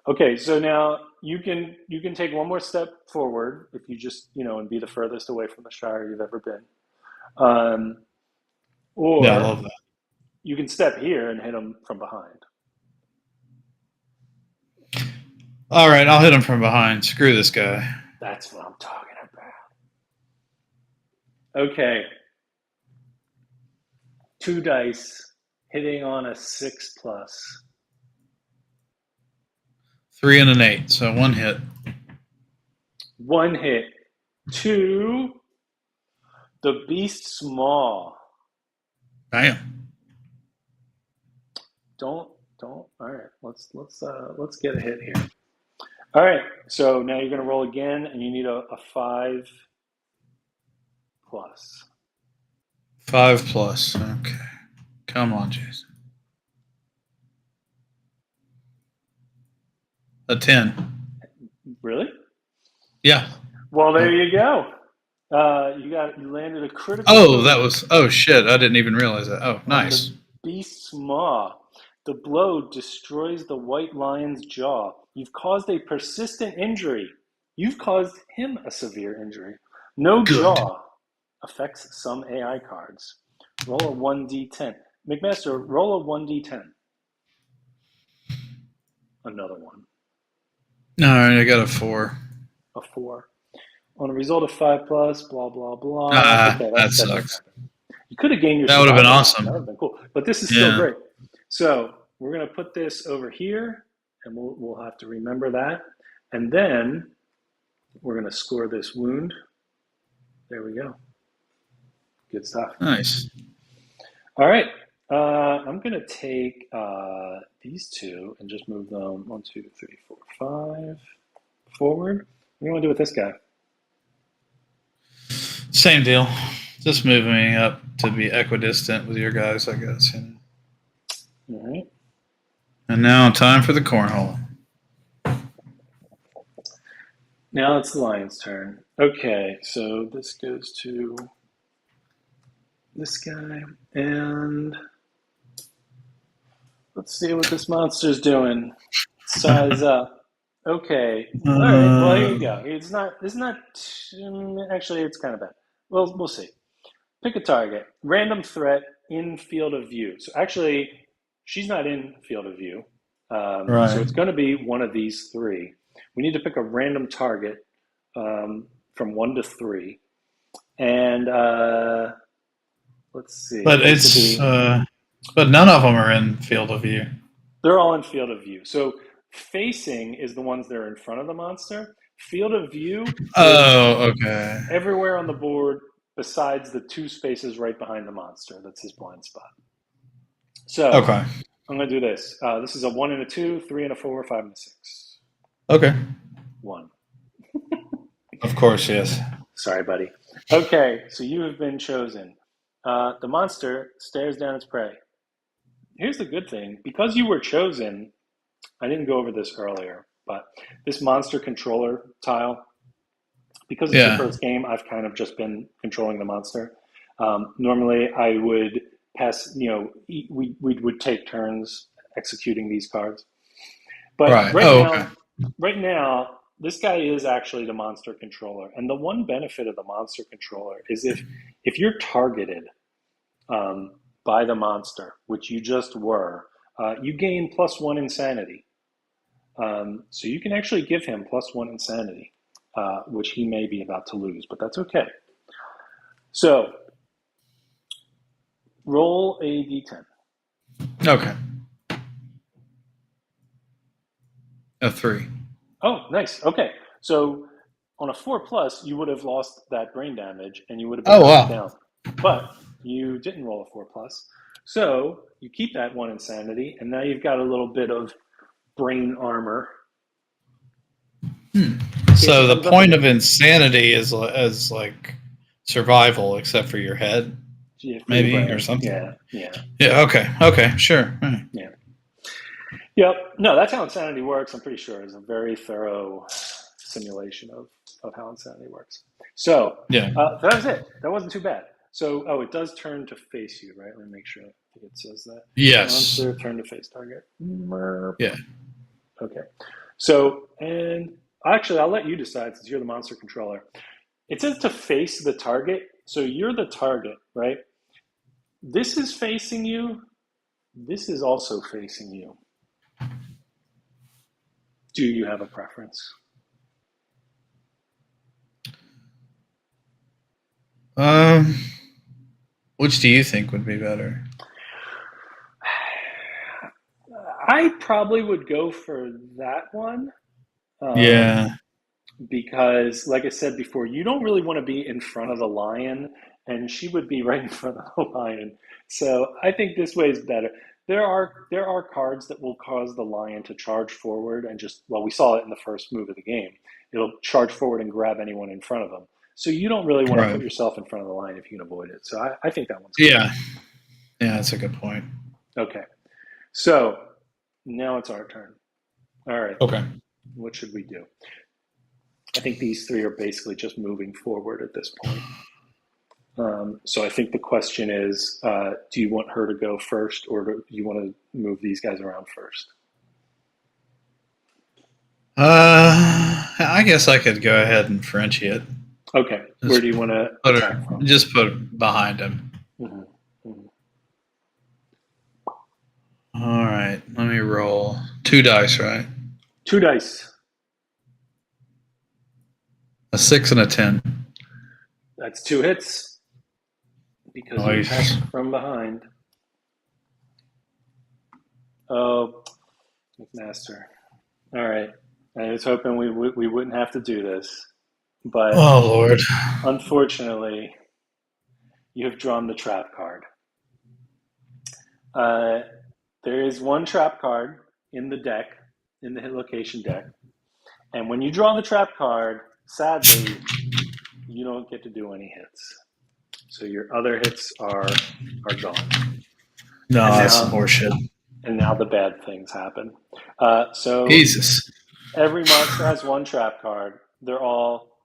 Okay, so now you can take one more step forward if you just and be the furthest away from the Shire you've ever been. Yeah, I Or love that. you can step here and hit them from behind. All right, I'll hit him from behind. Screw this guy. That's what I'm talking about. Okay. 2 dice hitting on a 6+. 3 and an 8, so 1 hit. 1 hit to the Beast Maw. Damn. Don't. All right. Let's get a hit here. All right. So now you're going to roll again, and you need a 5+. 5+. Okay. Come on, Jason. A 10. Really? Yeah. Well, there you go. You landed a critical. Oh, that was. Oh shit! I didn't even realize that. Oh, nice. On the Beast's maw. The blow destroys the white lion's jaw. You've caused a persistent injury. You've caused him a severe injury. No Good. jaw affects some AI cards. Roll a 1d10. McMaster, roll a 1d10. Another one. All right, I got a 4. A 4. On a result of 5+, blah, blah, blah. Okay, That sucks. You could have gained your That would have been survival. awesome. That would have been cool. But this is still great. So we're going to put this over here, and we'll have to remember that. And then we're going to score this wound. There we go. Good stuff. Nice. All right. I'm going to take these two and just move them 1, 2, 3, 4, 5 forward. What do you want to do with this guy? Same deal. Just move me up to be equidistant with your guys, I guess. All right. And now time for the cornhole. Now it's the lion's turn. Okay, so this goes to this guy, and let's see what this monster's doing. Size up. Okay. All right. Well, here you go. It's not. Actually, it's kind of bad. Well, we'll see. Pick a target. Random threat in field of view. So actually, she's not in field of view. Right. So it's going to be one of these 3. We need to pick a random target from 1 to 3, and let's see. But it's but none of them are in field of view. They're all in field of view. So facing is the ones that are in front of the monster. Field of view. Oh, okay. Everywhere on the board besides the 2 spaces right behind the monster. That's his blind spot. So okay. I'm going to do this. This is a 1 and a 2, 3 and a 4, 5 and a 6. Okay. 1. Of course, yes. Sorry, buddy. Okay, so you have been chosen. The monster stares down its prey. Here's the good thing. Because you were chosen, I didn't go over this earlier, but this monster controller tile, because it's the first game, I've kind of just been controlling the monster. Normally, I would pass, we would take turns executing these cards. But right now, this guy is actually the monster controller. And the one benefit of the monster controller is if you're targeted by the monster, which you just were, you gain +1 insanity. So you can actually give him +1 insanity, which he may be about to lose, but that's okay. So roll a d10. Okay. A 3. Oh, nice. Okay. So on a 4+, you would have lost that brain damage and you would have been knocked down. But you didn't roll a 4+. So you keep that 1 insanity, and now you've got a little bit of brain armor. So the point of insanity is like survival, except for your head, maybe, or something. Yeah. Okay. Sure. Right. Yeah. Yep. No, that's how insanity works. I'm pretty sure it's a very thorough simulation of how insanity works. So Yeah. that was it. That wasn't too bad. So, it does turn to face you, right? Let me make sure it says that. Yes. Monster, turn to face target. Yeah. Okay. So, and actually, I'll let you decide since you're the monster controller. It says to face the target. So you're the target, right? This is facing you. This is also facing you. Do you have a preference? Which do you think would be better? I probably would go for that one. Yeah. Because, like I said before, you don't really want to be in front of the lion, and she would be right in front of the lion. So I think this way is better. There are cards that will cause the lion to charge forward and we saw it in the first move of the game. It'll charge forward and grab anyone in front of them. So you don't really want to put Right. yourself in front of the lion if you can avoid it. So I think that one's good. Yeah. Yeah, that's a good point. Okay. So now it's our turn. All right. Okay. What should we do? I think these three are basically just moving forward at this point. So I think the question is, do you want her to go first, or do you want to move these guys around first? I guess I could go ahead and Frenchie it. Okay. Where do you want to attack from? Just put it behind him. Mm-hmm. Mm-hmm. All right. Let me roll 2 dice, right? 2 dice. A 6 and a 10. That's 2 hits because you attacked from behind. Oh, McMaster. All right. I was hoping we wouldn't have to do this, but oh Lord, unfortunately, you have drawn the trap card. There is one trap card in the deck, in the hit location deck, and when you draw the trap card, sadly, you don't get to do any hits. So your other hits are gone. No, that's some horseshit. And now the bad things happen. So Jesus. Every monster has one trap card. They're all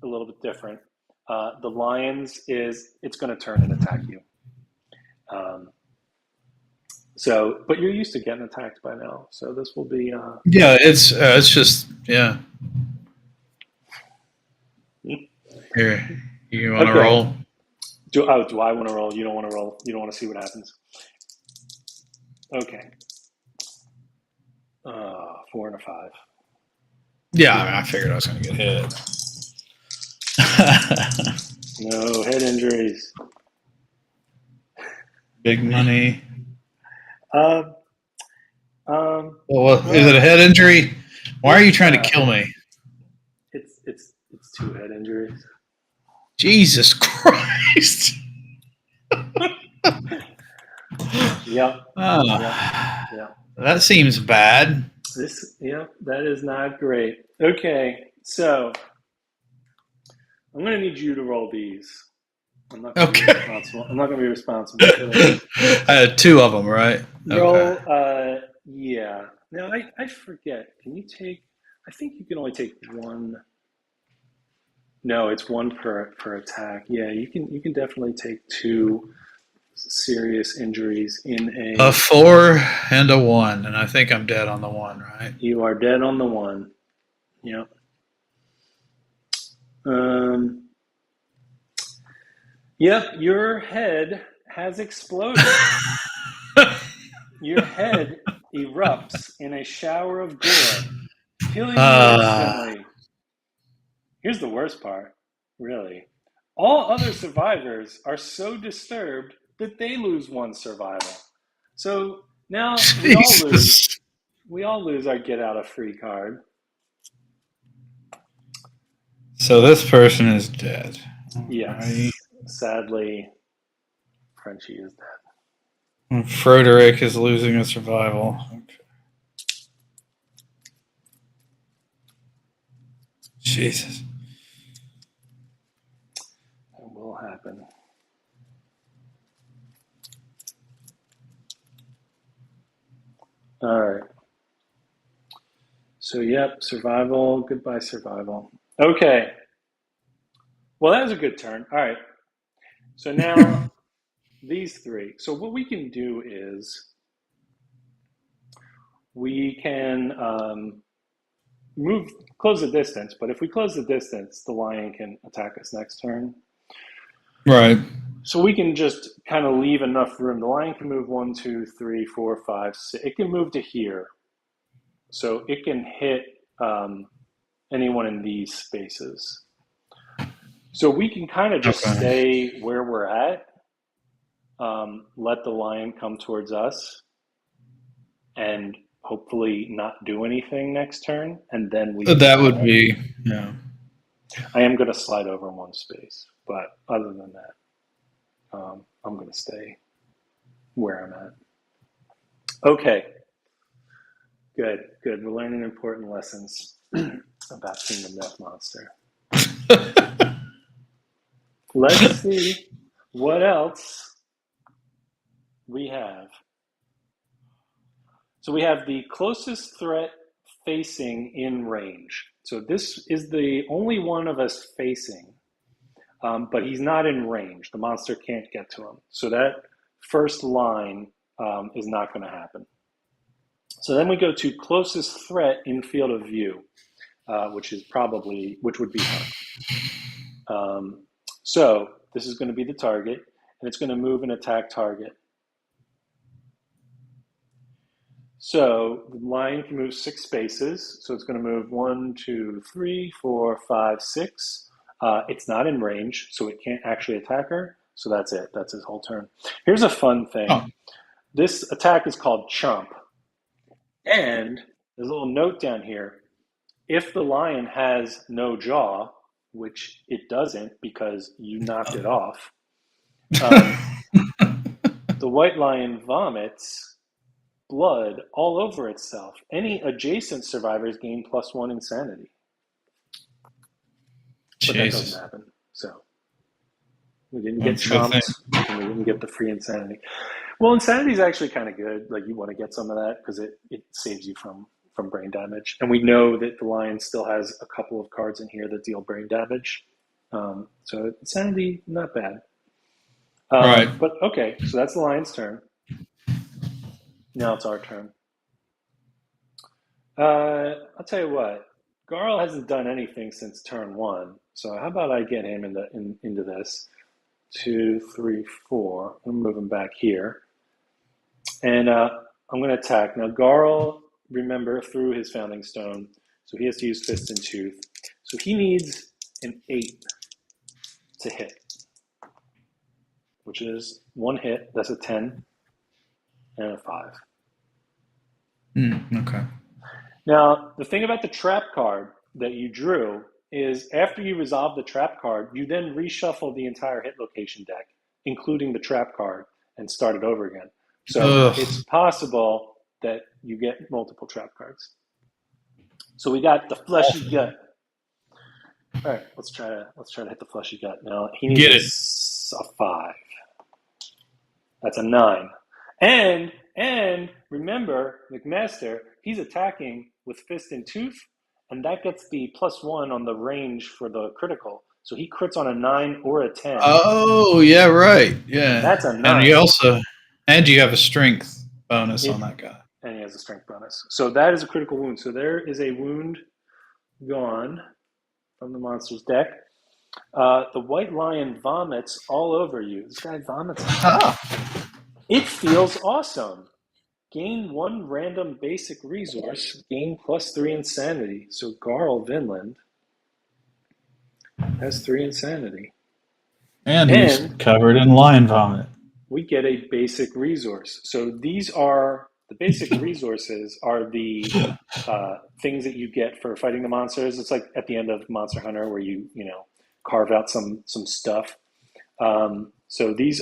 a little bit different. The Lions it's going to turn and attack you. But you're used to getting attacked by now, so this will be. Yeah, it's just yeah. Here, you want to roll? Do I want to roll? You don't want to roll. You don't want to see what happens. Okay. 4 and a 5. Yeah, I figured I was going to get hit. No head injuries. Big money. Well, is it a head injury? Why are you trying to kill me? It's 2 head injuries. Jesus Christ. Yep. Yeah. That seems bad. That is not great. Okay, so I'm going to need you to roll these. I'm not going to be responsible. I'm not going to be responsible for this. 2 of them, right? Roll. Yeah. Now I forget. Can you take? I think you can only take 1. No, it's 1 per attack. Yeah, you can definitely take 2 serious injuries in a 4 and a 1, and I think I'm dead on the 1, right? You are dead on the 1. Yep. Yep, your head has exploded. Your head erupts in a shower of gore, killing you instantly. Here's the worst part, really. All other survivors are so disturbed that they lose 1 survival. So now we all lose our get out of free card. So this person is dead. Yes. Right. Sadly, Frenchie is dead. Frederick is losing a survival. Okay. Jesus. It will happen. All right. So, yep, survival. Goodbye, survival. Okay. Well, that was a good turn. All right. So now these three. So what we can do is we can close the distance. But if we close the distance, the lion can attack us next turn. Right. So we can just kind of leave enough room. The lion can move 1, 2, 3, 4, 5, 6. It can move to here. So it can hit anyone in these spaces. So we can kind of just stay where we're at, let the lion come towards us, and hopefully not do anything next turn, and then we. That would be, yeah. I am going to slide over one space, but other than that, I'm going to stay where I'm at. Okay. Good. We're learning important lessons about Kingdom McMaster. Let's see what else we have. So we have the closest threat facing in range. So this is the only one of us facing, but he's not in range. The monster can't get to him. So that first line is not going to happen. So then we go to closest threat in field of view, which would be her. So this is going to be the target, and it's going to move and attack target. So the lion can move 6 spaces. So it's going to move 1, 2, 3, 4, 5, 6. It's not in range, so it can't actually attack her. So that's it. That's his whole turn. Here's a fun thing. Oh. This attack is called Chomp. And there's a little note down here. If the lion has no jaw, which it doesn't because you knocked it off, the white lion vomits blood all over itself. Any adjacent survivors gain +1 insanity. But that doesn't happen. So we didn't get chomped, and we didn't get the free insanity. Well, insanity is actually kind of good. Like, you want to get some of that because it saves you from brain damage. And we know that the lion still has a couple of cards in here that deal brain damage. So insanity, not bad. Right. But okay, so that's the lion's turn. Now it's our turn. I'll tell you what. Garl hasn't done anything since turn 1. So how about I get him into this? 2, 3, 4. I'm moving back here. And I'm going to attack. Now, Garl, remember, threw his Founding Stone. So he has to use Fist and Tooth. So he needs an 8 to hit, which is 1 hit. That's a 10 and a 5. Okay. Now, the thing about the trap card that you drew is after you resolve the trap card, you then reshuffle the entire hit location deck, including the trap card, and start it over again. So it's possible that you get multiple trap cards. So we got the fleshy gut. All right, let's try to hit the fleshy gut. Now he needs a 5. That's a 9. And remember, McMaster, he's attacking with Fist and Tooth, and that gets the +1 on the range for the critical. So he crits on a 9 or a 10. Oh, yeah, right. Yeah. That's a 9. And you have a strength bonus on that guy. And he has a strength bonus. So that is a critical wound. So there is a wound gone from the monster's deck. The white lion vomits all over you. This guy vomits. It feels awesome. Gain 1 random basic resource. Gain +3 insanity. So Garl Vinland has 3 insanity. And he's covered in lion vomit. We get a basic resource. So these are the basic resources are the things that you get for fighting the monsters. It's like at the end of Monster Hunter where you carve out some stuff. So this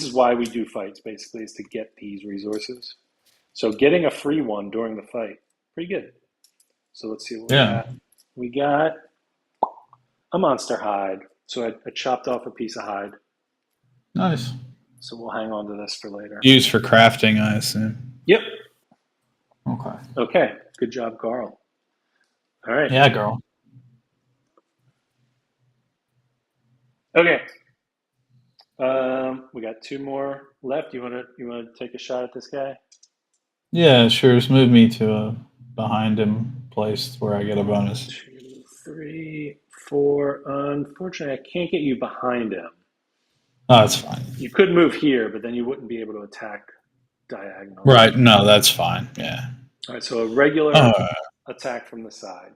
is why we do fights, basically, is to get these resources. So getting a free one during the fight, pretty good. So let's see what we got. we got a monster hide. So I chopped off a piece of hide. Nice. So we'll hang on to this for later. Used for crafting, I assume. Yep. Okay. Okay. Good job, Carl. All right. Yeah, girl. Okay. We got 2 more left. You wanna take a shot at this guy? Yeah, sure. Just move me to a behind him place where I get a bonus. 2, 3, 4. Unfortunately, I can't get you behind him. Oh, that's fine. You could move here, but then you wouldn't be able to attack diagonally. Right. No, that's fine. Yeah. All right. So a regular attack from the side.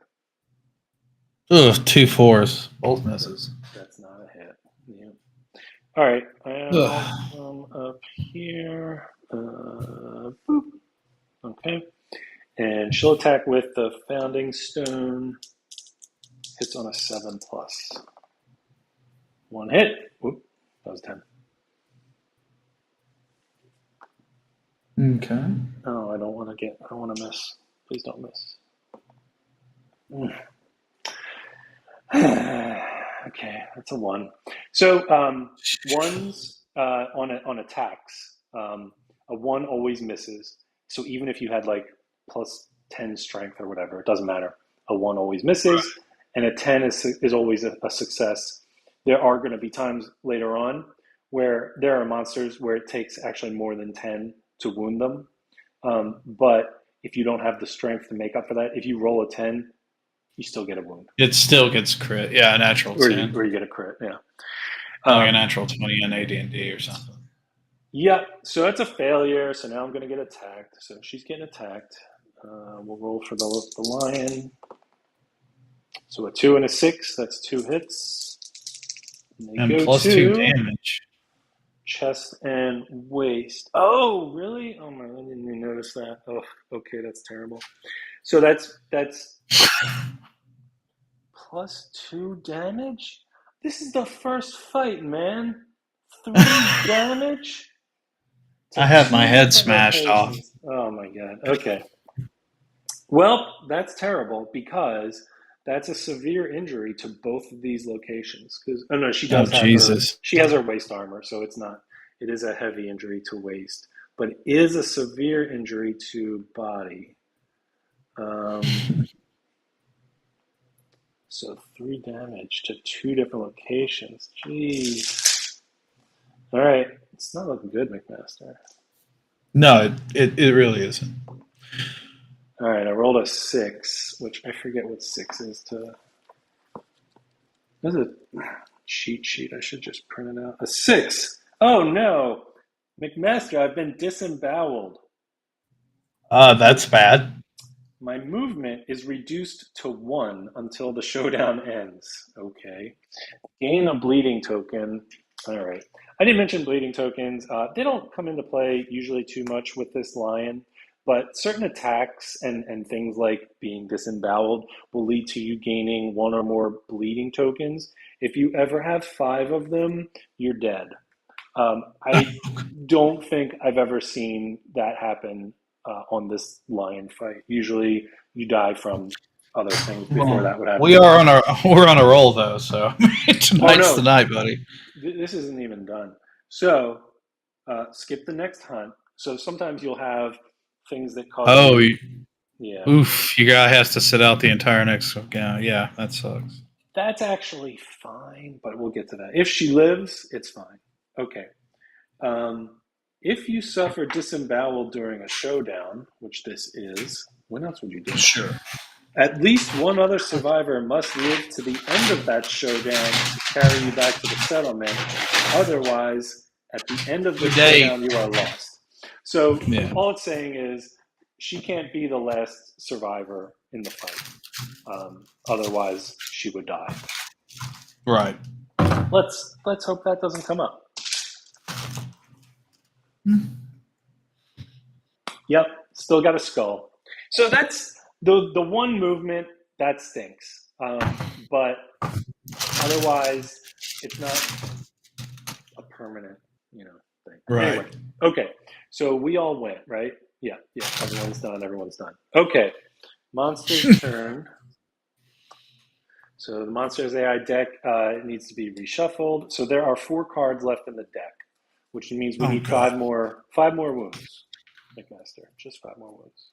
Ugh, 2 4s. Both misses. That's not a hit. Yeah. All right. I'll come up here. Boop. Okay. And she'll attack with the founding stone. Hits on a 7+. 1 hit. Whoop. That was 10. Okay. Oh, I don't want to miss. Please don't miss. Okay, that's a 1. So ones on attacks, a 1 always misses. So even if you had like plus 10 strength or whatever, it doesn't matter. A 1 always misses, and a 10 is always a success. There are going to be times later on where there are monsters where it takes actually more than 10 to wound them. But if you don't have the strength to make up for that, if you roll a 10, you still get a wound. It still gets crit. Yeah, a natural 10. Or you get a crit, yeah. Like a natural 20 on AD&D or something. Yeah, so that's a failure. So now I'm going to get attacked. So she's getting attacked. We'll roll for the lion. So a 2 and a 6, that's 2 hits. And plus 2 damage. Chest and waist. Oh, really? Oh my, I didn't even notice that. Oh, okay, that's terrible. So that's plus 2 damage? This is the first fight, man. 3 damage? I had my head smashed off. Oh my god. Okay. Well, that's terrible because that's a severe injury to both of these locations. Because no, she does have she has her waist armor, so it's not. It is a heavy injury to waist, but it is a severe injury to body. So 3 damage to 2 different locations. Jeez. All right, it's not looking good, McMaster. No, it really isn't. All right, I rolled a 6, which I forget what 6 is to. There's a cheat sheet. I should just print it out. A 6. Oh no, McMaster, I've been disemboweled. That's bad. My movement is reduced to 1 until the showdown ends. Okay. Gain a bleeding token. All right. I didn't mention bleeding tokens. They don't come into play usually too much with this lion, but certain attacks and things like being disemboweled will lead to you gaining 1 or more bleeding tokens. If you ever have 5 of them, you're dead. I don't think I've ever seen that happen on this lion fight. Usually you die from other things before that would happen. We're on a roll though, so tonight's the night, buddy. This isn't even done. So skip the next hunt. So sometimes you'll have things that cause yeah. Oof, your guy has to sit out the entire next round. Yeah, that sucks. That's actually fine, but we'll get to that. If she lives, it's fine. Okay. If you suffer disemboweled during a showdown, which this is, when else would you do it? Sure. At least one other survivor must live to the end of that showdown to carry you back to the settlement. Otherwise, at the end of the showdown, you are lost. So all it's saying is she can't be the last survivor in the fight. Otherwise, she would die. Right. Let's hope that doesn't come up. Yep, still got a skull. So that's the one movement that stinks. But otherwise, it's not a permanent, thing. Right. Anyway, okay. So we all went, right? Yeah. Everyone's done. Okay. Monster's turn. So the Monsters AI deck needs to be reshuffled. So there are 4 cards left in the deck, which means we need God. 5 more wounds. McMaster, just 5 more wounds.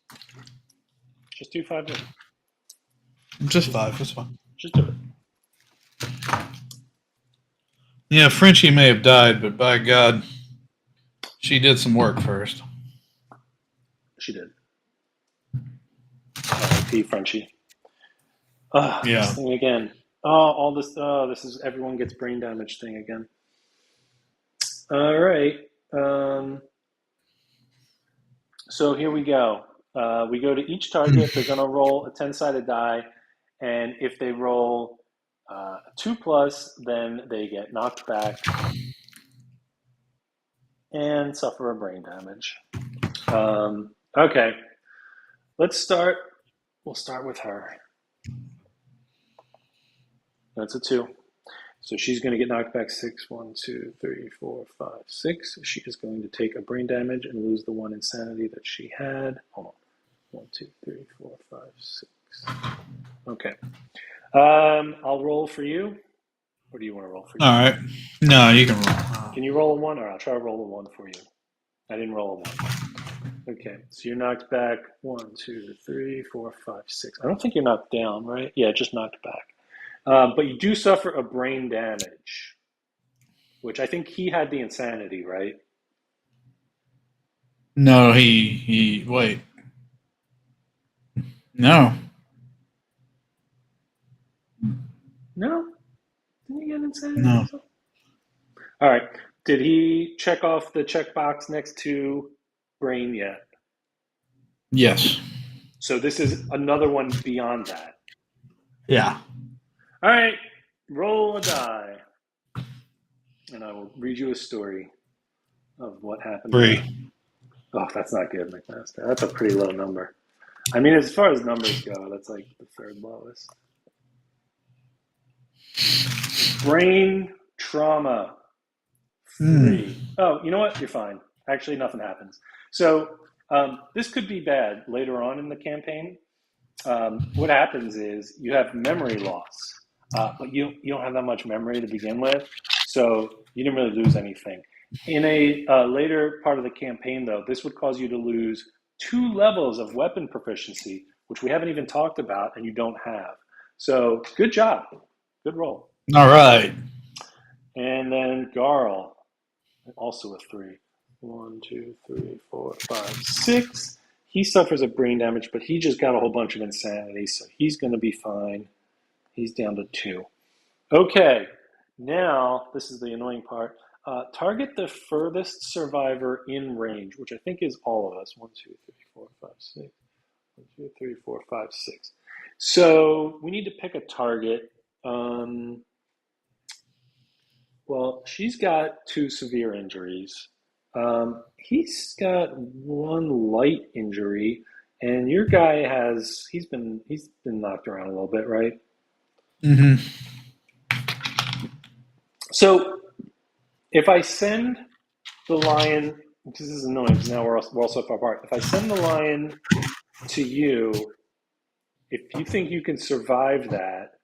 Just do 5 wounds. Just 5. That's fine. Just do it. Yeah, Frenchie may have died, but by God, she did some work first. She did. R.I.P. Frenchie. Yeah. This thing again. All this. This is everyone gets brain damage thing again. All right. So here we go. We go to each target. They're going to roll a 10-sided die, and if they roll 2+, then they get knocked back and suffer a brain damage. Okay. Let's start. We'll start with her. That's a 2. So she's going to get knocked back 6. 1, 2, 3, 4, 5, 6. She is going to take a brain damage and lose the 1 insanity that she had. Hold on. 1, 2, 3, 4, 5, 6. Okay. I'll roll for you. Or do you want to roll for you? All right. No, you can roll. Can you roll a 1? Or I'll try to roll a 1 for you. I didn't roll a 1. Okay. So you're knocked back 1, 2, 3, 4, 5, 6. I don't think you're knocked down, right? Yeah, just knocked back. But you do suffer a brain damage, which I think he had the insanity, right? No, he wait. No. No? Didn't he get insanity? No. All right. Did he check off the checkbox next to brain yet? Yes. So this is another one beyond that. Yeah. All right. Roll a die. And I will read you a story of what happened. 3. Oh, that's not good, McMaster. That's a pretty low number. I mean, as far as numbers go, that's like the 3rd lowest. Brain trauma. 3. Oh, you know what? You're fine. Actually, nothing happens. So this could be bad later on in the campaign. What happens is you have memory loss, but you don't have that much memory to begin with, so you didn't really lose anything. In a later part of the campaign, though, this would cause you to lose 2 levels of weapon proficiency, which we haven't even talked about, and you don't have. So good job. Good roll. All right. And then Garl, also a 3. 1, 2, 3, 4, 5, 6. He suffers a brain damage, but he just got a whole bunch of insanity, so he's going to be fine. He's down to 2. Okay, now this is the annoying part. Target the furthest survivor in range, which I think is all of us. 1, 2, 3, 4, 5, 6. 1, 2, 3, 4, 5, 6. So we need to pick a target. Well, she's got 2 severe injuries. He's got 1 light injury, and your guy he's been knocked around a little bit, right? Mm-hmm. So if I send the lion, this is annoying because now we're all so far apart. If I send the lion to you, if you think you can survive that,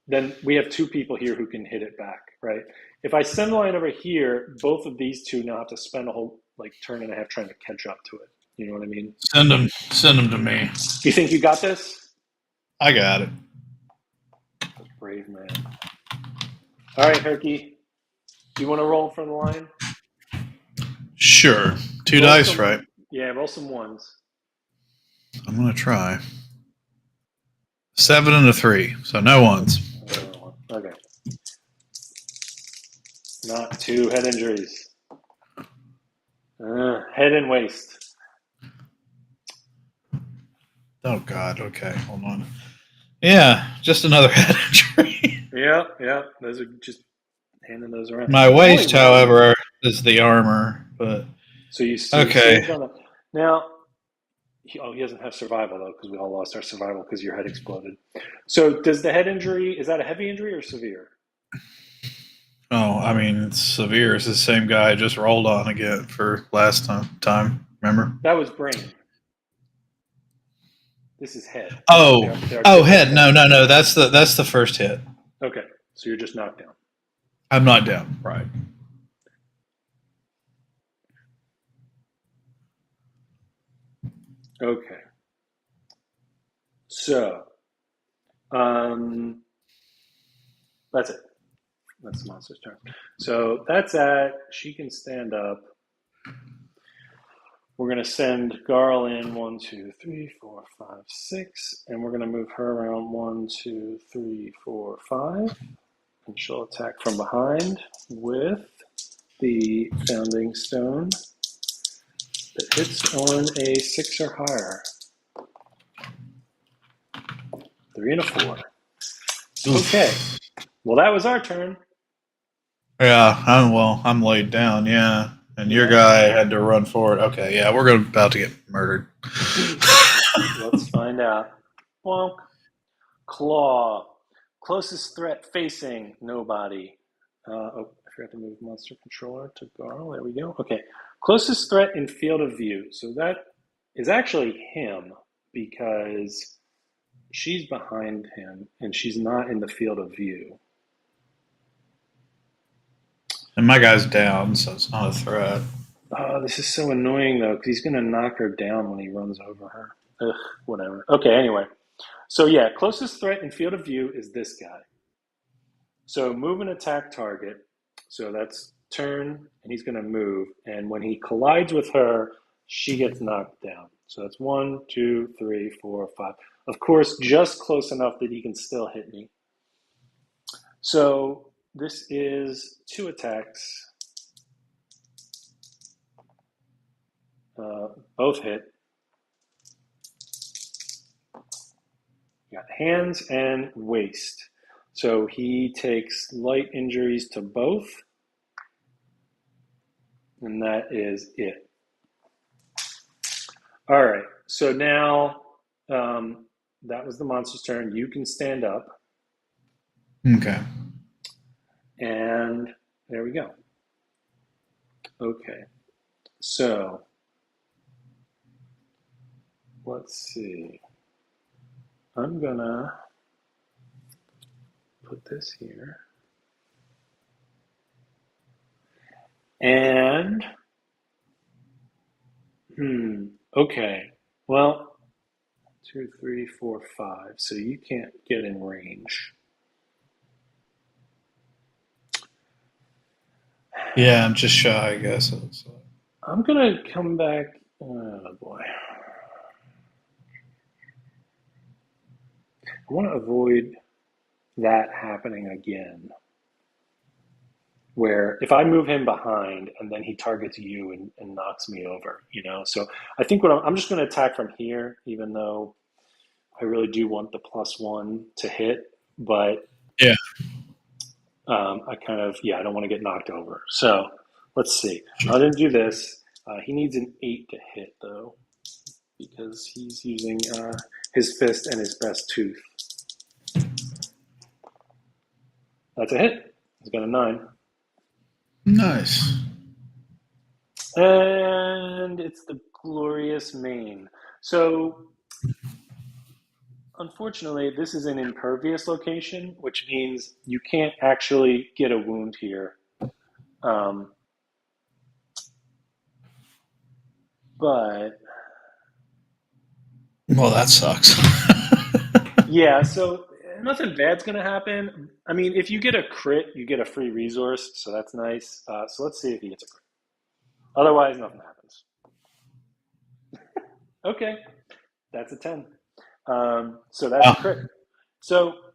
then we have 2 people here who can hit it back, right? If I send the lion over here, both of these 2 now have to spend a whole turn and a half trying to catch up to it. You know what I mean? Send them to me. You think you got this? I got it. Brave man. All right, Herky. Do you want to roll for the lion? Sure. 2 dice, right? Yeah, roll some 1s. I'm gonna try. 7 and a 3, so no 1s. Okay. Not 2 head injuries. Head and waist. Oh God. Okay, hold on. Yeah, just another head injury. Yeah. Those are just handing those around. My waist, however, is the armor. But so you okay. Now, he doesn't have survival though, because we all lost our survival because your head exploded. So does the head injury, is that a heavy injury or severe? Oh, I mean, it's severe. It's the same guy I just rolled on again for last time. Remember? That was brain. This is head. Oh, There are oh, different head. No, no, no. That's the first hit. Okay, so you're just knocked down. I'm not down. Right. Okay. So, that's it. That's the monster's turn. So that's that. She can stand up. We're going to send Garl in 1, 2, 3, 4, 5, 6. And we're going to move her around 1, 2, 3, 4, 5. And she'll attack from behind with the Founding Stone that hits on a 6 or higher. 3 and a 4. Okay. Well, that was our turn. Yeah, I'm laid down, yeah. And your guy had to run forward. Okay, yeah, we're about to get murdered. Let's find out. Bonk. Claw. Closest threat facing nobody. I forgot to move monster controller to Garl. There we go. Okay. Closest threat in field of view. So that is actually him because she's behind him and she's not in the field of view. And my guy's down, so it's not a threat. Oh, this is so annoying though, because he's gonna knock her down when he runs over her. Ugh, whatever. Okay, anyway. So yeah, closest threat in field of view is this guy. So move and attack target. So that's turn, and he's gonna move. And when he collides with her, she gets knocked down. So that's 1, 2, 3, 4, 5. Of course, just close enough that he can still hit me. So this is 2 attacks. Both hit. Got hands and waist. So he takes light injuries to both. And that is it. All right. So now that was the monster's turn. You can stand up. Okay. And there we go. Okay. So let's see. I'm going to put this here. And, okay. Well, 2, 3, 4, 5. So you can't get in range. Yeah, I'm just shy, I guess. I'm going to come back. Oh, boy. I want to avoid that happening again. Where if I move him behind and then he targets you and knocks me over, So I think I'm just going to attack from here, even though I really do want the +1 to hit. But yeah. I I don't want to get knocked over. So let's see. I'm going to do this. He needs an 8 to hit, though, because he's using his fist and his best tooth. That's a hit. He's got a 9. Nice. And it's the glorious mane. So, unfortunately, this is an impervious location, which means you can't actually get a wound here. But well, that sucks. yeah, so nothing bad's going to happen. I mean, if you get a crit, you get a free resource, so that's nice. So let's see if he gets a crit. Otherwise, nothing happens. Okay, that's a 10. So that's a crit. So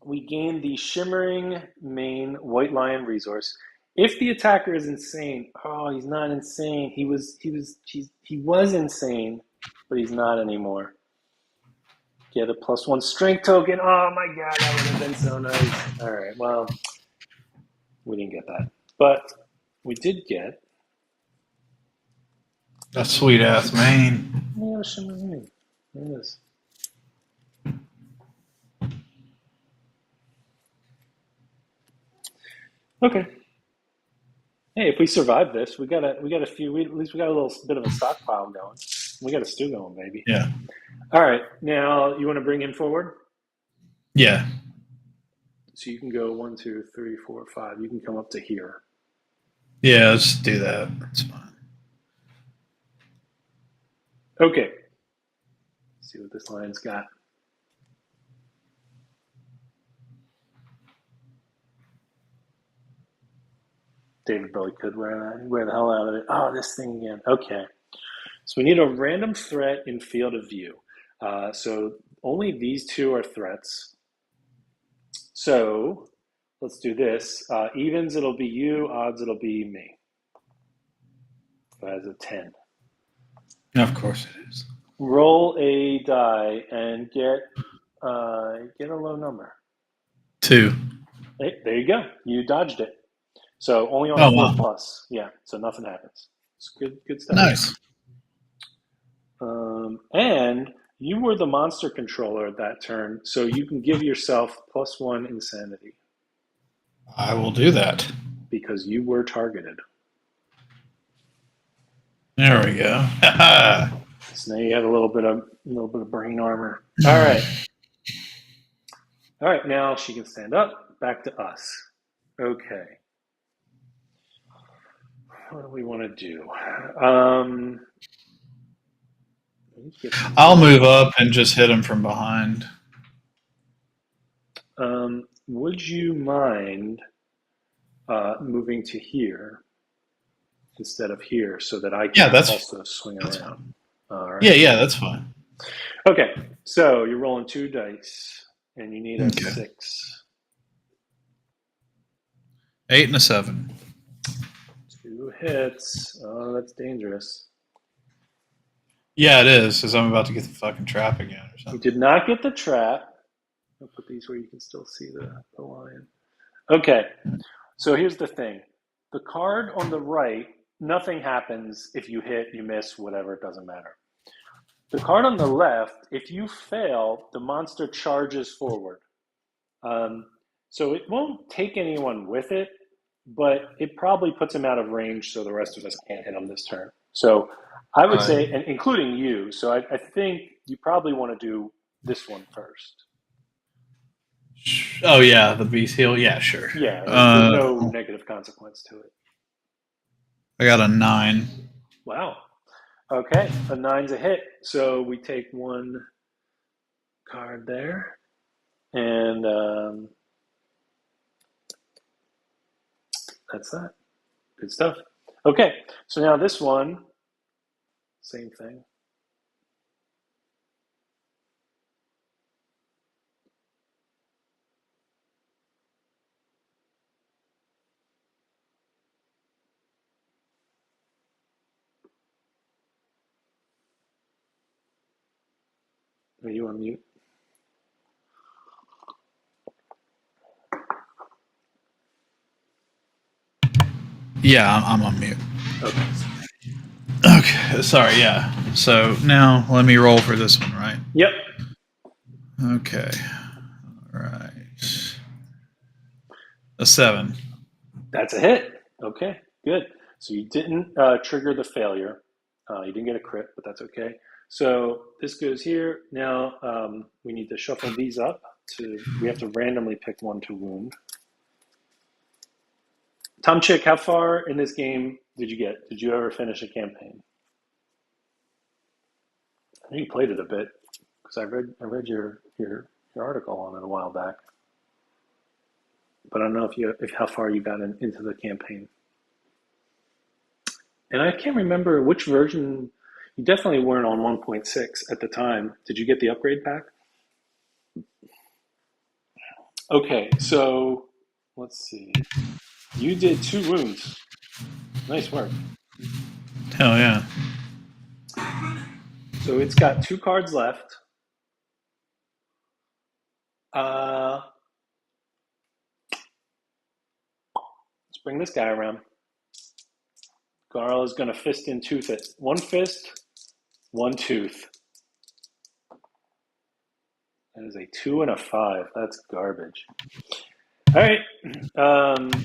we gain the Shimmering Mane White Lion resource. If the attacker is insane, he's not insane. He was insane, but he's not anymore. Get a +1 strength token. Oh my god, that would have been so nice. All right, well, we didn't get that, but we did get that sweet ass mane. Yeah, Shimmering Mane. There it is. Okay. Hey, if we survive this, we got a few. At least we got a little bit of a stockpile going. We got a stew going, baby. Yeah. All right. Now, you want to bring him forward? Yeah. So you can go 1, 2, 3, 4, 5. You can come up to here. Yeah, let's do that. That's fine. Okay. Let's see what this lion's got. David probably could wear that. Wear the hell out of it. Oh, this thing again. Okay. So we need a random threat in field of view. So only these two are threats. So let's do this. Evens, it'll be you. Odds, it'll be me. That's a 10. Of course it is. Roll a die and get a low number. 2. Hey, there you go. You dodged it. So only on 4 plus. Yeah. So nothing happens. It's good stuff. Nice. And you were the monster controller that turn, so you can give yourself +1 insanity. I will do that. Because you were targeted. There we go. So now you have a little bit of brain armor. All right. All right, now she can stand up. Back to us. Okay. What do we want to do? I'll move up and just hit him from behind. Would you mind moving to here instead of here so that I can also swing around? Fine. All right. Yeah, that's fine. Okay, so you're rolling 2 dice, and you need a 6. 8 and a 7. 2 hits. Oh, that's dangerous. Yeah, it is, because I'm about to get the fucking trap again or something. You did not get the trap. I'll put these where you can still see the lion. Okay, so here's the thing. The card on the right, nothing happens if you hit, you miss, whatever, it doesn't matter. The card on the left, if you fail, the monster charges forward. So it won't take anyone with it, but it probably puts him out of range so the rest of us can't hit him this turn. So I would say, and including you, so I think you probably want to do this one first. Oh, yeah, the beast heal? Yeah, sure. Yeah, there's no negative consequence to it. I got a 9. Wow. Okay, a 9's a hit. So we take 1 card there. And that's that. Good stuff. Okay, so now this one, same thing. Are you on mute? Yeah, I'm on mute. Okay. Okay, sorry, yeah. So now let me roll for this one, right? Yep. Okay. All right. A 7. That's a hit. Okay, good. So you didn't trigger the failure. You didn't get a crit, but that's okay. So this goes here. Now we need to shuffle these up. We have to randomly pick one to wound. Tom Chick, how far in this game did you get? Did you ever finish a campaign? I know you played it a bit because I read your article on it a while back, but I don't know if how far you got into the campaign. And I can't remember which version. You definitely weren't on 1.6 at the time. Did you get the upgrade pack? Okay, so let's see. You did 2 wounds. Nice work. Hell yeah. So it's got 2 cards left. Let's bring this guy around. Garl is going to fist and tooth it. 1 fist, 1 tooth. That is a 2 and a 5. That's garbage. All right.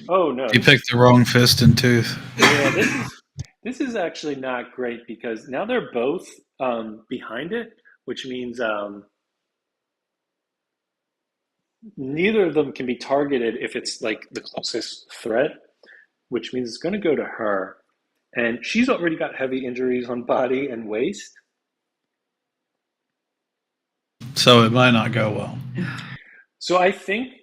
Oh no. You picked the wrong fist and tooth. Yeah, this is actually not great because now they're both behind it, which means neither of them can be targeted if it's like the closest threat, which means it's going to go to her. And she's already got heavy injuries on body and waist. So it might not go well. So I think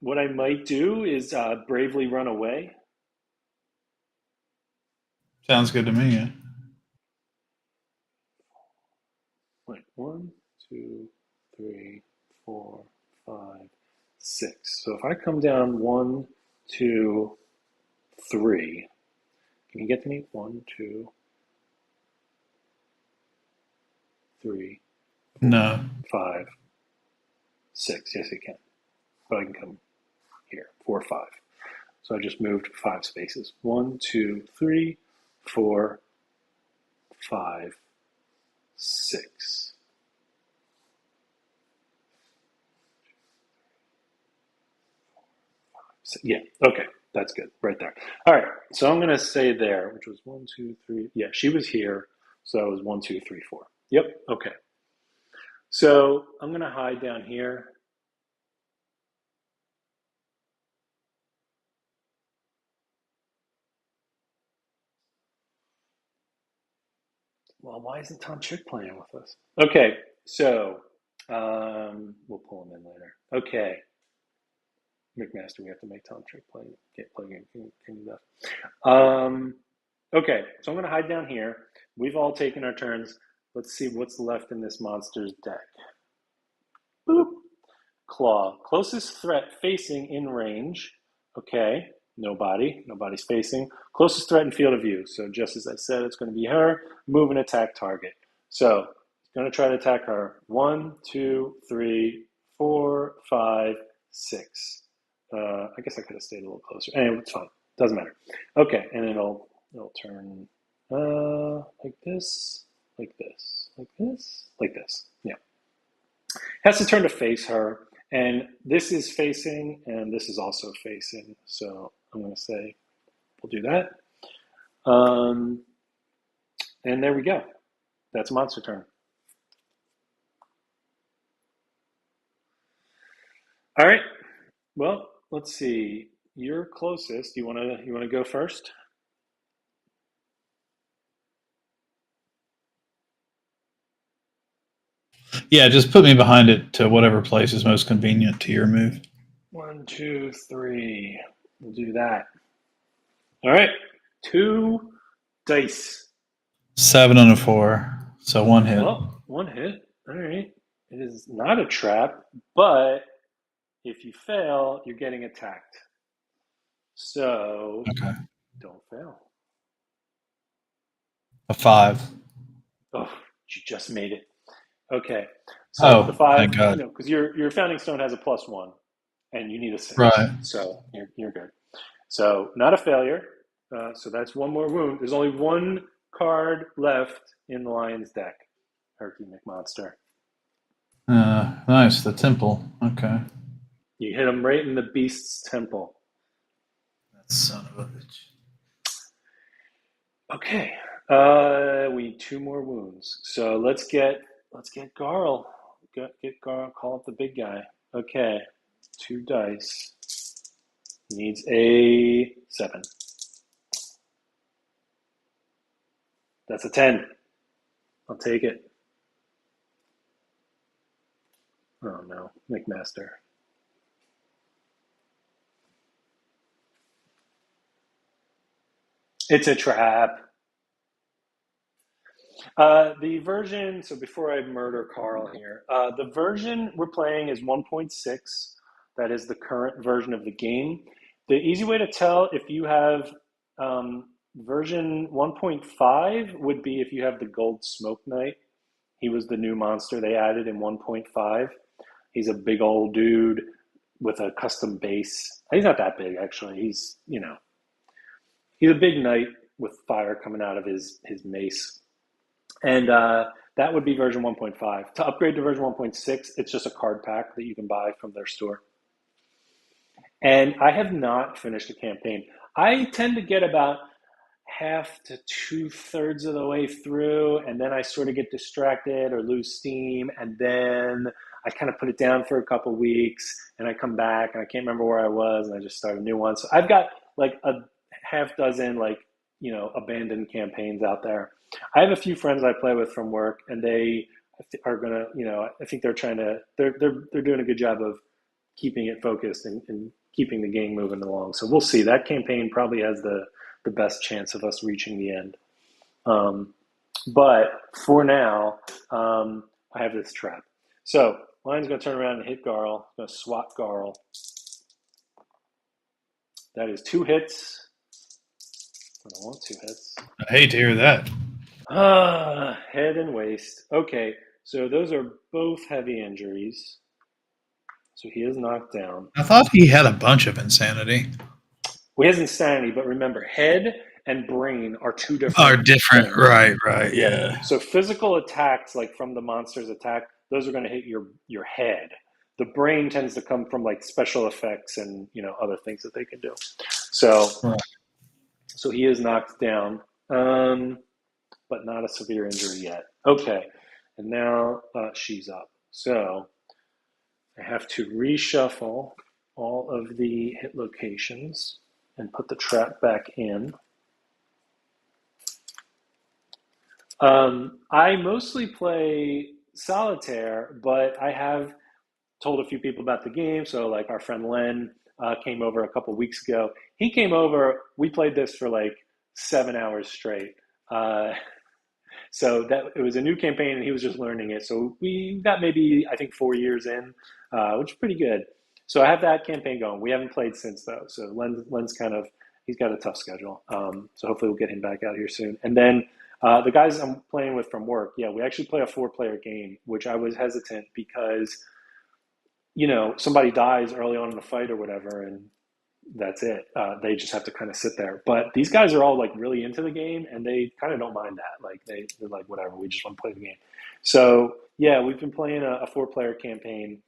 what I might do is bravely run away. Sounds good to me. Yeah. Wait, 1, 2, 3, 4, 5, 6. So if I come down 1, 2, 3, can you get to me? 1, 2, 3, 4, No. 5, 6. Yes, I can. But I can come here. 4, 5. So I just moved 5 spaces. 1, 2, 3, 4, 5, 6. So, yeah, okay, that's good, right there. All right, so I'm going to say there, which was 1, 2, 3. Yeah, she was here, so it was 1, 2, 3, 4. Yep, okay. So I'm going to hide down here. Well, why isn't Tom Chick playing with us? Okay, so we'll pull him in later. Okay, McMaster, we have to make Tom Chick play. Get playing. Can do that. Okay, so I'm going to hide down here. We've all taken our turns. Let's see what's left in this monster's deck. Boop. Claw. Closest threat facing in range. Okay, nobody. Nobody's facing. Closest threat in field of view. So just as I said, it's going to be her. Move and attack target. So it's going to try to attack her. 1, 2, 3, 4, 5, 6. I guess I could have stayed a little closer. Anyway, it's fine. Doesn't matter. Okay, and it'll turn like this, like this, like this, like this. Yeah. Has to turn to face her. And this is facing, and this is also facing. So I'm going to say we'll do that. And there we go. That's monster turn. All right. Well, let's see. You're closest. You want to go first? Yeah, just put me behind it to whatever place is most convenient to your move. 1, 2, 3. We'll do that. All right. 2 dice. 7 and a 4. So 1 hit. Well, 1 hit. All right. It is not a trap, but if you fail, you're getting attacked. So Okay. don't fail. A 5. Oh, you just made it. Okay. So the 5, thank God. because your founding stone has a +1, and you need a 6. Right. So you're good. So not a failure. So that's one more wound. There's only one card left in the Lion's deck. Herky McMonster. Nice. The temple. Okay. You hit him right in the beast's temple. That son of a bitch. Okay. We need 2 more wounds. So let's get Garl. Get Garl. Call up the big guy. Okay. 2 dice. Needs a 7. That's a 10. I'll take it. Oh no, McMaster. It's a trap. The version, so before I murder Carl here, the version we're playing is 1.6. That is the current version of the game. The easy way to tell if you have version 1.5 would be if you have the Gold Smoke Knight. He was the new monster they added in 1.5. He's a big old dude with a custom base. He's not that big, actually. He's a big knight with fire coming out of his mace. And that would be version 1.5. To upgrade to version 1.6, it's just a card pack that you can buy from their store. And I have not finished a campaign. I tend to get about half to 2/3 of the way through, and then I sort of get distracted or lose steam, and then I kind of put it down for a couple weeks, and I come back and I can't remember where I was, and I just start a new one. So I've got like a half dozen abandoned campaigns out there. I have a few friends I play with from work, and they are gonna, I think they're doing a good job of keeping it focused and keeping the game moving along. So we'll see. That campaign probably has the best chance of us reaching the end. But for now, I have this trap. So Lion's going to turn around and hit Garl. Going to swat Garl. That is 2 hits. I don't want 2 hits. I hate to hear that. Head and waist. Okay, so those are both heavy injuries. So he is knocked down. I thought he had a bunch of insanity. Well, he has insanity, but remember, head and brain are 2 different. Are different, things. right? Yeah. So physical attacks, like from the monster's attack, those are going to hit your head. The brain tends to come from like special effects and other things that they can do. So, right. So he is knocked down, but not a severe injury yet. Okay, and now she's up. So I have to reshuffle all of the hit locations and put the trap back in. I mostly play solitaire, but I have told a few people about the game. So like our friend Len came over a couple weeks ago. He came over, we played this for like 7 hours straight. So that it was a new campaign and he was just learning it. So we got maybe, I think 4 years in, which is pretty good. So I have that campaign going. We haven't played since though. So Len's he's got a tough schedule. So hopefully we'll get him back out here soon. And then the guys I'm playing with from work, we actually play a 4-player game, which I was hesitant because, somebody dies early on in the fight or whatever, and that's it. They just have to kind of sit there. But these guys are all like really into the game, and they kind of don't mind that. Like they're like, whatever, we just want to play the game. So we've been playing a 4-player campaign.